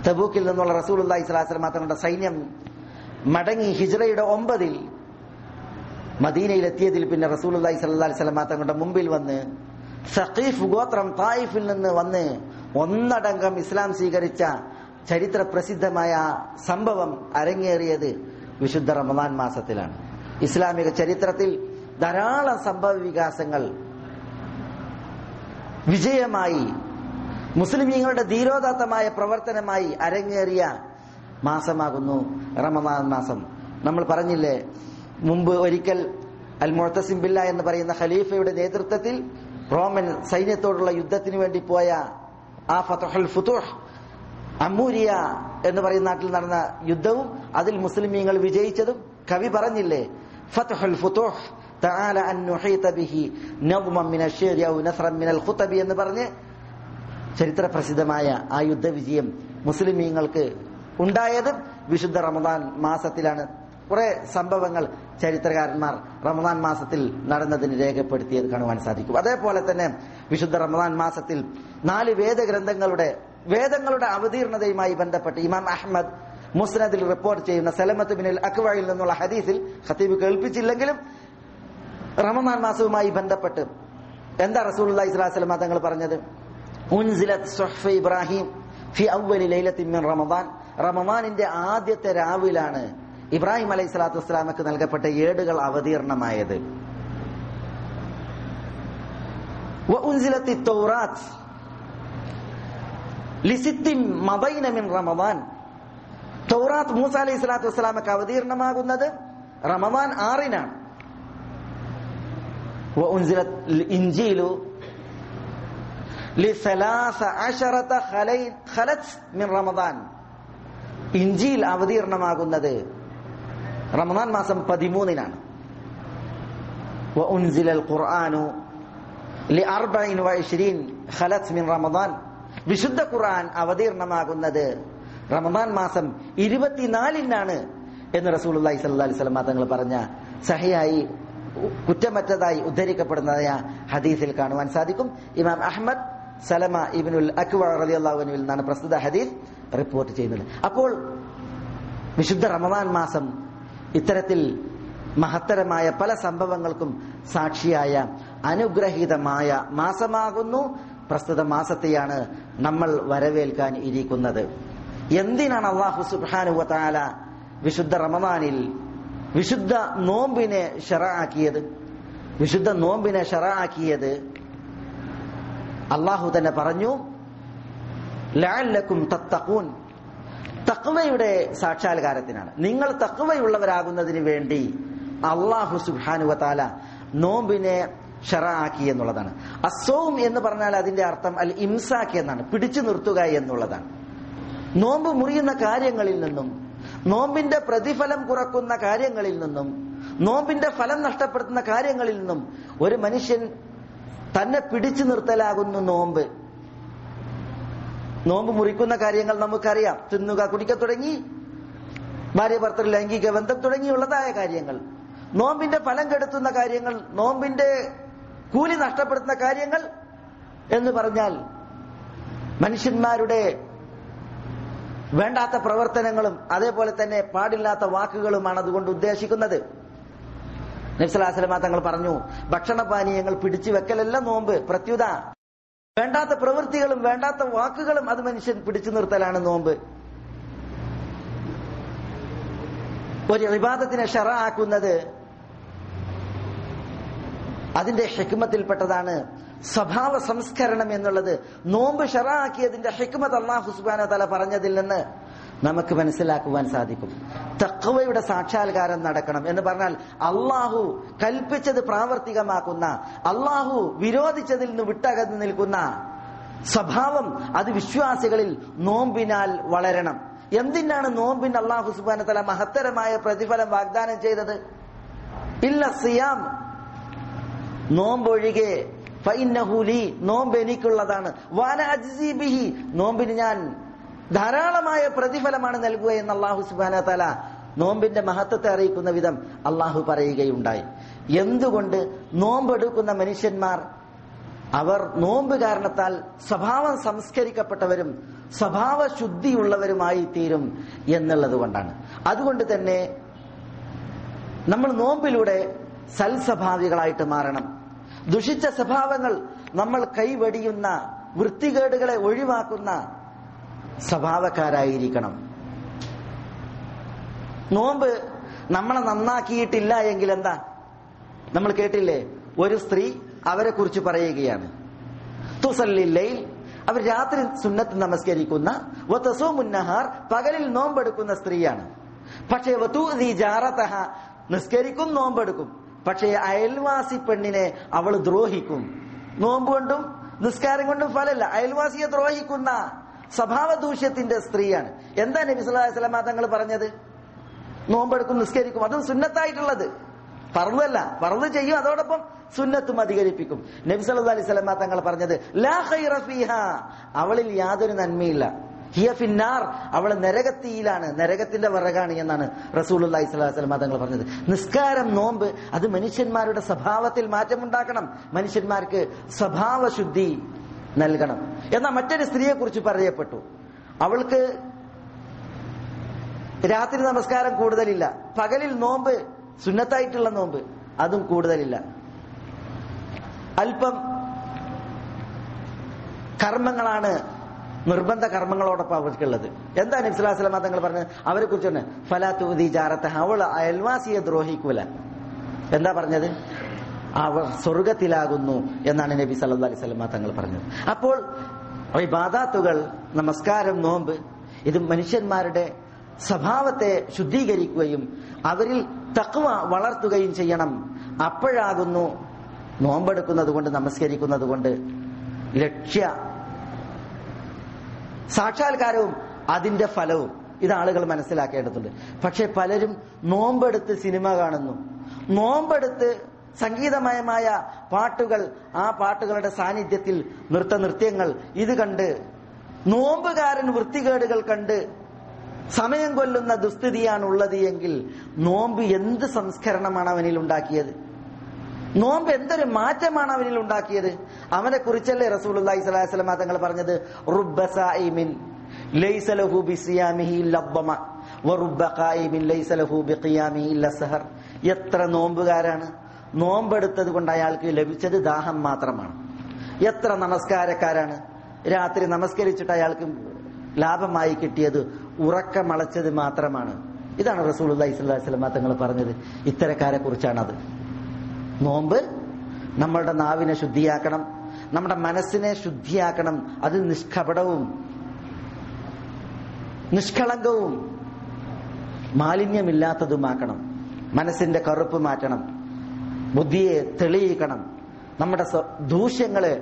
തബൂക്കിൽ നിന്നുള്ള റസൂലുള്ളാഹി സ്വല്ലല്ലാഹു അലൈഹി വസല്ലം തങ്ങളുടെ സൈന്യം മടങ്ങി ഹിജ്റയുടെ 9 മദീനയിൽ എത്തിയതിൽ പിന്നെ റസൂലുള്ളാഹി സ്വല്ലല്ലാഹു അലൈഹി വസല്ലം തങ്ങളുടെ മുമ്പിൽ വന്ന് സഖീഫ് ഗോത്രം തായിഫിൽ നിന്ന് വന്ന് ഒന്നടങ്കം ഇസ്ലാം സ്വീകരിച്ച ചരിത്ര പ്രസിദ്ധമായ സംഭവം അരങ്ങേറിയത് വിശുദ്ധ റമദാൻ മാസത്തിലാണ്. ഇസ്ലാമിക ചരിത്രത്തിൽ ധാരാളം സംഭവ വികാസങ്ങൾ വിജയമായി മുസ്ലിമീങ്ങളുടെ ധീരോദാത്തമായ പ്രവർത്തനമായി അരങ്ങേറിയ മാസമാകുന്നു റമദാൻ മാസം. നമ്മൾ പറഞ്ഞില്ലേ, മുമ്പ് ഒരിക്കൽ അൽ മുഅ്തസിം ബില്ലാ എന്ന് പറയുന്ന ഖലീഫയുടെ നേതൃത്വത്തിൽ റോമൻ സൈന്യത്തോടുള്ള യുദ്ധത്തിന് വേണ്ടി പോയ ആ ഫതഹുൽ ഫുതൂഹ് അമ്മൂരിയ എന്ന് പറയുന്ന നാട്ടിൽ നടന്ന യുദ്ധവും അതിൽ മുസ്ലിമീങ്ങൾ വിജയിച്ചതും കവി പറഞ്ഞില്ലേ, ഫതഹുൽ ഫുതൂഹ് തആല അൻ നുഹീത ബിഹി നദ്മൻ മിന അശ്ശിഅരി ഔ നസ്റൻ മിനൽ ഖുതബി എന്ന് പറഞ്ഞ് ചരിത്ര പ്രസിദ്ധമായ ആ യുദ്ധവിജയം മുസ്ലിമീങ്ങൾക്ക് ഉണ്ടായത് വിശുദ്ധ റമദാൻ മാസത്തിലാണ്. കുറെ സംഭവങ്ങൾ ചരിത്രകാരന്മാർ റമദാൻ മാസത്തിൽ നടന്നതിന് രേഖപ്പെടുത്തിയത് കാണുവാൻ സാധിക്കും. അതേപോലെ തന്നെ വിശുദ്ധ റമദാൻ മാസത്തിൽ 4 വേദങ്ങളുടെ അവതീർണതയുമായി ബന്ധപ്പെട്ട് ഇമാം അഹ്മദ് മുസ്നദിൽ റിപ്പോർട്ട് ചെയ്യുന്ന സലമത്ത് ബിൻ അൽ അക്വയിൽ നിന്നുള്ള ഹദീസിൽ ഖത്തീബ് കേൾപ്പിച്ചില്ലെങ്കിലും റമദാൻ മാസവുമായി ബന്ധപ്പെട്ട് എന്താ റസൂലുള്ളാഹി സ്വല്ലല്ലാഹു അലൈഹി വസല്ലം തങ്ങൾ പറഞ്ഞത്? ഉൻസിലത് സുഹ്ഫ് ഇബ്രാഹിം ഫി അവ്വലി ലൈലത്തിൻ മിൻ റമദാൻ. റമദാനിന്റെ ആദ്യത്തെ രാവിലാണ് ഇബ്രാഹിം അലൈഹി സ്വലാത്തു വസ്സലാമക്ക് നൽകപ്പെട്ട ഏടുകൾ അവതീർണമായത്. വഉൻസിലത്തി തൗറാത്ത് ലിസിത്തിൻ മദൈന മിൻ റമദാൻ. തൗറാത്ത് മൂസ അലൈഹി സ്വലാത്തു വസ്സലാമക്ക് അവതീർണമാകുന്നത് റമദാൻ 6-നാണ്. വഉൻസിലൽ ഇൻജീലു ലിസലാസഅശറത ഖലത് മിൻ റമദാൻ. ഇൻജീൽ അവതീർണമാകുന്നത് റമദാൻ മാസം 13-നാണ്. വഉൻസിലൽ ഖുർആനു ലിഅർബഇൻ ഖലത് മിൻ റമദാൻ. വിശുദ്ധ ഖുർആൻ അവതീർണമാകുന്നത് റമദാൻ മാസം 24-നാണ് എന്ന് റസൂലുള്ളാഹി സ്വല്ലല്ലാഹി അലൈഹി വസല്ലം തങ്ങൾ പറഞ്ഞ സഹിയായി കുറ്റമറ്റതായി ഉദ്ധരിക്കപ്പെടുന്നതായ ഹദീസിൽ കാണുവാൻ സാധിക്കും. ഇമാം അഹ്മദ് സലമ ഇബ്നുൽ അക്വ റളിയല്ലാഹു അൻഹുവിൽ നിന്നാണ് പ്രസ്തുത ഹദീസ് റിപ്പോർട്ട് ചെയ്യുന്നത്. അപ്പോൾ വിശുദ്ധ റമദാൻ മാസം ഇത്തരത്തിൽ മഹത്തരമായ പല സംഭവങ്ങൾക്കും സാക്ഷിയായ അനുഗ്രഹീതമായ മാസമാകുന്നു. പ്രസ്തുത മാസത്തെയാണ് നമ്മൾ വരവേൽക്കാൻ ഇരിക്കുന്നത്. എന്തിനാണ് അല്ലാഹു സുബ്ഹാനഹു വ തആല വിശുദ്ധ റമദാനിൽ വിശുദ്ധ നോമ്പിനെ ശറഅാക്കിയത്? വിശുദ്ധ നോമ്പിനെ ശറഅാക്കിയത് അല്ലാഹു തന്നെ പറഞ്ഞു, ലഅല്ലക്കും തത്തഖൂൻ. തഖ്വയുടെ സാക്ഷാത്കാരത്തിനാണ്, നിങ്ങൾ തഖ്വയുള്ളവരാകുന്നതിന് വേണ്ടി അല്ലാഹു സുബ്ഹാനഹു വ തആല നോമ്പിനെ ശറഅാക്കി എന്നുള്ളതാണ്. അസ്സൗം എന്ന് പറഞ്ഞാൽ അതിന്റെ അർത്ഥം അൽ ഇംസാക്ക് എന്നാണ്, പിടിച്ചു നിർത്തുക എന്നുള്ളതാണ്. നോമ്പ് മുറിയുന്ന കാര്യങ്ങളിൽ നിന്നും, നോമ്പിന്റെ പ്രതിഫലം കുറക്കുന്ന കാര്യങ്ങളിൽ നിന്നും, നോമ്പിന്റെ ഫലം നഷ്ടപ്പെടുത്തുന്ന കാര്യങ്ങളിൽ നിന്നും ഒരു മനുഷ്യൻ തന്നെ പിടിച്ചു നിർത്തലാകുന്നു നോമ്പ്. നോമ്പ് മുറിക്കുന്ന കാര്യങ്ങൾ നമുക്കറിയാം. തിന്നുക, കുടിക്ക തുടങ്ങി ഭാര്യ ഭർത്തൃ ലൈംഗിക ബന്ധം തുടങ്ങിയുള്ളതായ കാര്യങ്ങൾ, നോമ്പിന്റെ ഫലം കെടുത്തുന്ന കാര്യങ്ങൾ, നോമ്പിന്റെ കൂലി നഷ്ടപ്പെടുത്തുന്ന കാര്യങ്ങൾ എന്ന് പറഞ്ഞാൽ മനുഷ്യന്മാരുടെ വേണ്ടാത്ത പ്രവർത്തനങ്ങളും അതേപോലെ തന്നെ പാടില്ലാത്ത വാക്കുകളുമാണ് അതുകൊണ്ട് ഉദ്ദേശിക്കുന്നത്. നബി സല്ലല്ലാഹു അലൈഹി വസല്ലം തങ്ങൾ പറഞ്ഞു, ഭക്ഷണപാനീയങ്ങൾ പിടിച്ചു വെക്കലല്ല നോമ്പ്, പ്രത്യുത വേണ്ടാത്ത പ്രവൃത്തികളും വേണ്ടാത്ത വാക്കുകളും അത് മനുഷ്യൻ പിടിച്ചു നിർത്തലാണ് നോമ്പ്. ഒരു ഇബാദത്തിനെ ശറഅാക്കുന്നത് അതിന്റെ ഹിക്മത്തിൽപ്പെട്ടതാണ്. സ്വഭാവ സംസ്കരണം എന്നുള്ളത് നോമ്പ് ശറഅാക്കിയതിന്റെ ഹിക്മത്ത് അല്ലാഹു സുബ്ഹാനഹു വ തആല പറഞ്ഞതിൽ നിന്ന് നമുക്ക് മനസ്സിലാക്കുവാൻ സാധിക്കും. തഖ്വയുടെ സാക്ഷാത്കാരം നടക്കണം എന്ന് പറഞ്ഞാൽ അല്ലാഹു കൽപ്പിച്ചത് പ്രാവർത്തികമാക്കുന്ന, അല്ലാഹു വിരോധിച്ചതിൽ നിന്ന് വിട്ടകന്നു നിൽക്കുന്ന സ്വഭാവം അത് വിശ്വാസികളിൽ നോമ്പിനാൽ വളരണം. എന്തിനാണ് നോമ്പിന് അല്ലാഹു സുബ്ഹാനഹു വ തആല മഹത്തരമായ പ്രതിഫലം വാഗ്ദാനം ചെയ്തത്? ഇല്ല സിയാം, നോമ്പൊഴികെ, ഫഇന്നഹു ലീ, നോമ്പ് എനിക്കുള്ളതാണ്, വഅന അജ്സി ബിഹി, നോമ്പിന് ഞാൻ ധാരാളമായ പ്രതിഫലമാണ് നൽകുക എന്ന് അല്ലാഹു സുബ്ഹാനഹു വ തആല നോമ്പിന്റെ മഹത്വത്തെ അറിയിക്കുന്ന വിധം അല്ലാഹു പറയുകയുണ്ടായി. എന്തുകൊണ്ട് നോമ്പെടുക്കുന്ന മനുഷ്യന്മാർ അവർ നോമ്പ് കാരണത്താൽ സ്വഭാവം സംസ്കരിക്കപ്പെട്ടവരും സ്വഭാവ ശുദ്ധിയുള്ളവരുമായി തീരും എന്നുള്ളത് കൊണ്ടാണ്. അതുകൊണ്ട് തന്നെ നമ്മൾ നോമ്പിലൂടെ സൽസ്വഭാവികളായിട്ട് മാറണം. ദുഷിച്ച സ്വഭാവങ്ങൾ നമ്മൾ കൈവടിയുന്ന, വൃത്തികേടുകളെ ഒഴിവാക്കുന്ന സ്വഭാവക്കാരായിരിക്കണം. നോമ്പ് നമ്മളെ നന്നാക്കിയിട്ടില്ല എങ്കിൽ എന്താ? നമ്മൾ കേട്ടില്ലേ, ഒരു സ്ത്രീ അവരെ കുറിച്ച് പറയുകയാണ്, തുസല്ലിൽ ലൈൽ, അവർ രാത്രി സുന്നത്ത് നമസ്കരിക്കുന്ന, വതസൂമുൻ നഹാർ, പകലിൽ നോമ്പെടുക്കുന്ന സ്ത്രീയാണ്. പക്ഷേ വതൂദി ജാറതഹ, നിസ്കരിക്കും നോമ്പെടുക്കും, പക്ഷേ അയൽവാസി പെണ്ണിനെ അവൾ ദ്രോഹിക്കും. നോമ്പ് കൊണ്ടും നിസ്കാരം കൊണ്ടും ഫലമില്ല, അയൽവാസിയെ ദ്രോഹിക്കുന്ന സ്വഭാവ ദൂഷ്യത്തിന്റെ സ്ത്രീയാണ്. എന്താ നബി സല്ലല്ലാഹു അലൈഹി വസല്ലം തങ്ങൾ പറഞ്ഞത്? നോമ്പെടുക്കും, നിസ്കരിക്കും, അതും സുന്നത്തായിട്ടുള്ളത്, ഫർളല്ല, ഫർള് ചെയ്യും, അതോടൊപ്പം സുന്നത്തും അധികരിപ്പിക്കും. നബി സല്ലല്ലാഹു അലൈഹി വസല്ലം തങ്ങൾ പറഞ്ഞത് ലാ ഖൈറ ഫീഹാ, അവളിൽ യാതൊരു നന്മയില്ല, ഹിയ ഫിന്നാർ, അവൾ നരകത്തിയിലാണ്, നരകത്തിന്റെ വിറകാണ് എന്നാണ് റസൂലുള്ളാഹി സ്വല്ലല്ലാഹു അലൈഹി വസല്ലം തങ്ങൾ പറഞ്ഞത്. നിസ്കാരം, നോമ്പ് അത് മനുഷ്യന്മാരുടെ സ്വഭാവത്തിൽ മാറ്റമുണ്ടാക്കണം, മനുഷ്യന്മാർക്ക് സ്വഭാവശുദ്ധി നൽകണം. എന്നാൽ മറ്റൊരു സ്ത്രീയെ കുറിച്ച് പറയപ്പെട്ടു, അവൾക്ക് രാത്രി നമസ്കാരം കൂടുതലില്ല, പകലിൽ നോമ്പ്, സുന്നത്തായിട്ടുള്ള നോമ്പ് അതും കൂടുതലില്ല, അല്പം കർമ്മങ്ങളാണ് നിർബന്ധ കർമ്മങ്ങളോടൊപ്പം അവർക്കുള്ളത്. എന്താണ് നബി സല്ലല്ലാഹു അലൈഹി വസല്ലം തങ്ങൾ പറഞ്ഞത്? അവരെ കുറിച്ചാണ് ഫലാ തുദി ജാറത, അവൾ അയൽവാസിയെ ദ്രോഹിക്കൂല. എന്താ പറഞ്ഞത്? അവർ സ്വർഗത്തിലാകുന്നു എന്നാണ് നബി സല്ലല്ലാഹു അലൈഹി വസല്ലം തങ്ങൾ പറഞ്ഞത്. അപ്പോൾ ഇബാദത്തുകൾ, നമസ്കാരം, നോമ്പ്, ഇത് മനുഷ്യന്മാരുടെ സ്വഭാവത്തെ ശുദ്ധീകരിക്കുകയും അവരിൽ തഖ്വ വളർത്തുകയും ചെയ്യണം. അപ്പോഴാകുന്നു നോമ്പെടുക്കുന്നത് കൊണ്ട്, നമസ്കരിക്കുന്നത് കൊണ്ട് ലക്ഷ്യ സാക്ഷാത്കാരവും അതിന്റെ ഫലവും. ഇത് ആളുകൾ മനസ്സിലാക്കേണ്ടതുണ്ട്. പക്ഷെ പലരും നോമ്പെടുത്ത് സിനിമ കാണുന്നു, നോമ്പെടുത്ത് സംഗീതമയമായ പാട്ടുകൾ, ആ പാട്ടുകളുടെ സാന്നിധ്യത്തിൽ നൃത്യങ്ങൾ ഇത് കണ്ട് നോമ്പുകാരൻ വൃത്തികേടുകൾ കണ്ട് സമയം കൊല്ലുന്ന ദുസ്ഥിതിയാണ് ഉള്ളത് എങ്കിൽ നോമ്പ് എന്ത് സംസ്കരണമാണ് അവനിൽ ഉണ്ടാക്കിയത്? നോമ്പ് എന്തൊരു മാറ്റമാണ് അവനിൽ ഉണ്ടാക്കിയത്? അവനെ കുറിച്ചല്ലേ റസൂലുള്ളാഹി സ്വല്ലല്ലാഹു അലൈഹി വസല്ലം തങ്ങൾ പറഞ്ഞത്, റുബ്ബ സായിമിൻ ലൈസ ലഹു ബിസിയാമിഹി ഇല്ല ദ്ദമ വറുബ്ബ ഖായിമിൻ ലൈസ ലഹു ബിഖിയാമിഹി ഇല്ല സഹർ. എത്ര നോമ്പുകാരാണ്, നോമ്പെടുത്തത് കൊണ്ട് അയാൾക്ക് ലഭിച്ചത് ദാഹം മാത്രമാണ്. എത്ര നമസ്കാരക്കാരാണ്, രാത്രി നമസ്കരിച്ചിട്ട് അയാൾക്ക് ലാഭമായി കിട്ടിയത് ഉറക്കമളച്ചത് മാത്രമാണ്. ഇതാണ് റസൂലുള്ളാഹി സ്വല്ലല്ലാഹു അലൈഹി വസല്ലം തങ്ങൾ പറഞ്ഞത്. ഇത്തരക്കാരെ കുറിച്ചാണത്. നോമ്പ് നമ്മളുടെ നാവിനെ ശുദ്ധിയാക്കണം, നമ്മുടെ മനസ്സിനെ ശുദ്ധിയാക്കണം. അത് നിഷ്കപടവും നിഷ്കളങ്കവും മാലിന്യമില്ലാത്തതുമാക്കണം. മനസ്സിന്റെ കറുപ്പ് മാറ്റണം, ബുദ്ധിയെ തെളിയിക്കണം, നമ്മുടെ ദൂഷ്യങ്ങളെ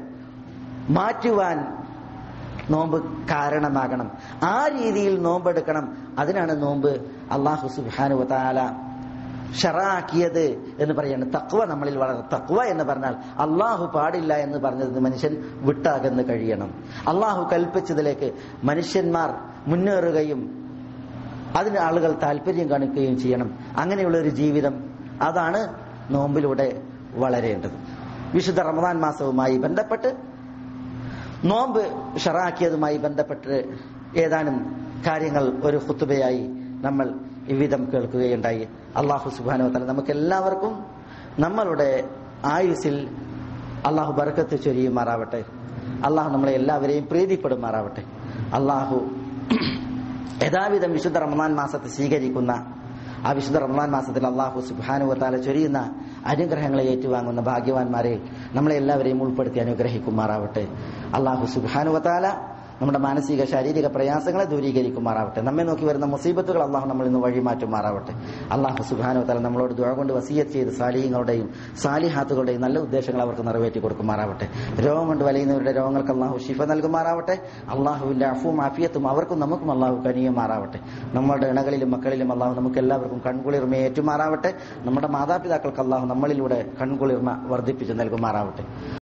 മാറ്റുവാൻ നോമ്പ് കാരണമാകണം. ആ രീതിയിൽ നോമ്പെടുക്കണം. അതിനാണ് നോമ്പ് അല്ലാഹു സുബ്ഹാനഹു വ തആല ഷറാക്കിയത് എന്ന് പറയുന്നത്. തഖ്വ നമ്മളിൽ വളരണം. തഖ്വ എന്ന് പറഞ്ഞാൽ അള്ളാഹു പാടില്ല എന്ന് പറഞ്ഞത് മനുഷ്യൻ വിട്ടകന്ന് കഴിയണം. അള്ളാഹു കൽപ്പിച്ചതിലേക്ക് മനുഷ്യന്മാർ മുന്നേറുകയും അതിന് ആളുകൾ താല്പര്യം കാണിക്കുകയും ചെയ്യണം. അങ്ങനെയുള്ള ഒരു ജീവിതം, അതാണ് നോമ്പിലൂടെ വളരേണ്ടത്. വിശുദ്ധ റമദാൻ മാസവുമായി ബന്ധപ്പെട്ട്, നോമ്പ് ഷറാക്കിയതുമായി ബന്ധപ്പെട്ട് ഏതാനും കാര്യങ്ങൾ ഒരു ഖുതുബയായി നമ്മൾ ഇവിധം കേൾക്കുകയുണ്ടായി. അല്ലാഹു സുബ്ഹാനഹു വ തആല നമുക്ക് എല്ലാവർക്കും നമ്മളുടെ ആയുസ്സിൽ അല്ലാഹു ബർക്കത്ത് ചൊരിയുമാറാവട്ടെ. അല്ലാഹു നമ്മളെ എല്ലാവരെയും പ്രീതിപ്പെടുമാറാവട്ടെ. അല്ലാഹു യഥാവിധം വിശുദ്ധ റമദാൻ മാസത്തെ സ്വീകരിക്കുന്ന, ആ വിശുദ്ധ റമദാൻ മാസത്തിൽ അല്ലാഹു സുബ്ഹാനഹു വ തആല ചൊരിയുന്ന അനുഗ്രഹങ്ങളെ ഏറ്റുവാങ്ങുന്ന ഭാഗ്യവാന്മാരെ നമ്മളെ എല്ലാവരെയും ഉൾപ്പെടുത്തി അനുഗ്രഹിക്കുമാറാവട്ടെ. അല്ലാഹു സുബ്ഹാനഹു വ തആല നമ്മുടെ മാനസിക ശാരീരിക പ്രയാസങ്ങളെ ദൂരീകരിക്കുമാറാവട്ടെ. നമ്മെ നോക്കി വരുന്ന മുസീബത്തുകൾ അള്ളാഹു നമ്മളിൽ നിന്ന് വഴിമാറ്റുമാറാവട്ടെ. അള്ളാഹു സുബ്ഹാനഹു വ തആല നമ്മളോട് ദുആ കൊണ്ട് വസിയ്യത്ത് ചെയ്ത് സാലിഹീങ്ങളുടെയും സാലിഹാത്തുകളുടെയും നല്ല ഉദ്ദേശങ്ങൾ അവർക്ക് നിറവേറ്റി കൊടുക്കുമാറാവട്ടെ. രോഗം കൊണ്ട് വലയുന്നവരുടെ രോഗങ്ങൾക്ക് അള്ളാഹു ശിഫ നൽകുമാറാവട്ടെ. അള്ളാഹുവിന്റെ അഫുവും ആഫിയത്തും അവർക്കും നമുക്കും അള്ളാഹു കനിയുമാറാവട്ടെ. നമ്മുടെ ഇണകളിലും മക്കളിലും അള്ളാഹു നമുക്ക് എല്ലാവർക്കും കൺകുളിർമ ഏറ്റുമാറാവട്ടെ. നമ്മുടെ മാതാപിതാക്കൾക്ക് അള്ളാഹു നമ്മളിലൂടെ കൺകുളിർമ വർദ്ധിപ്പിച്ച് നൽകുമാറാവട്ടെ.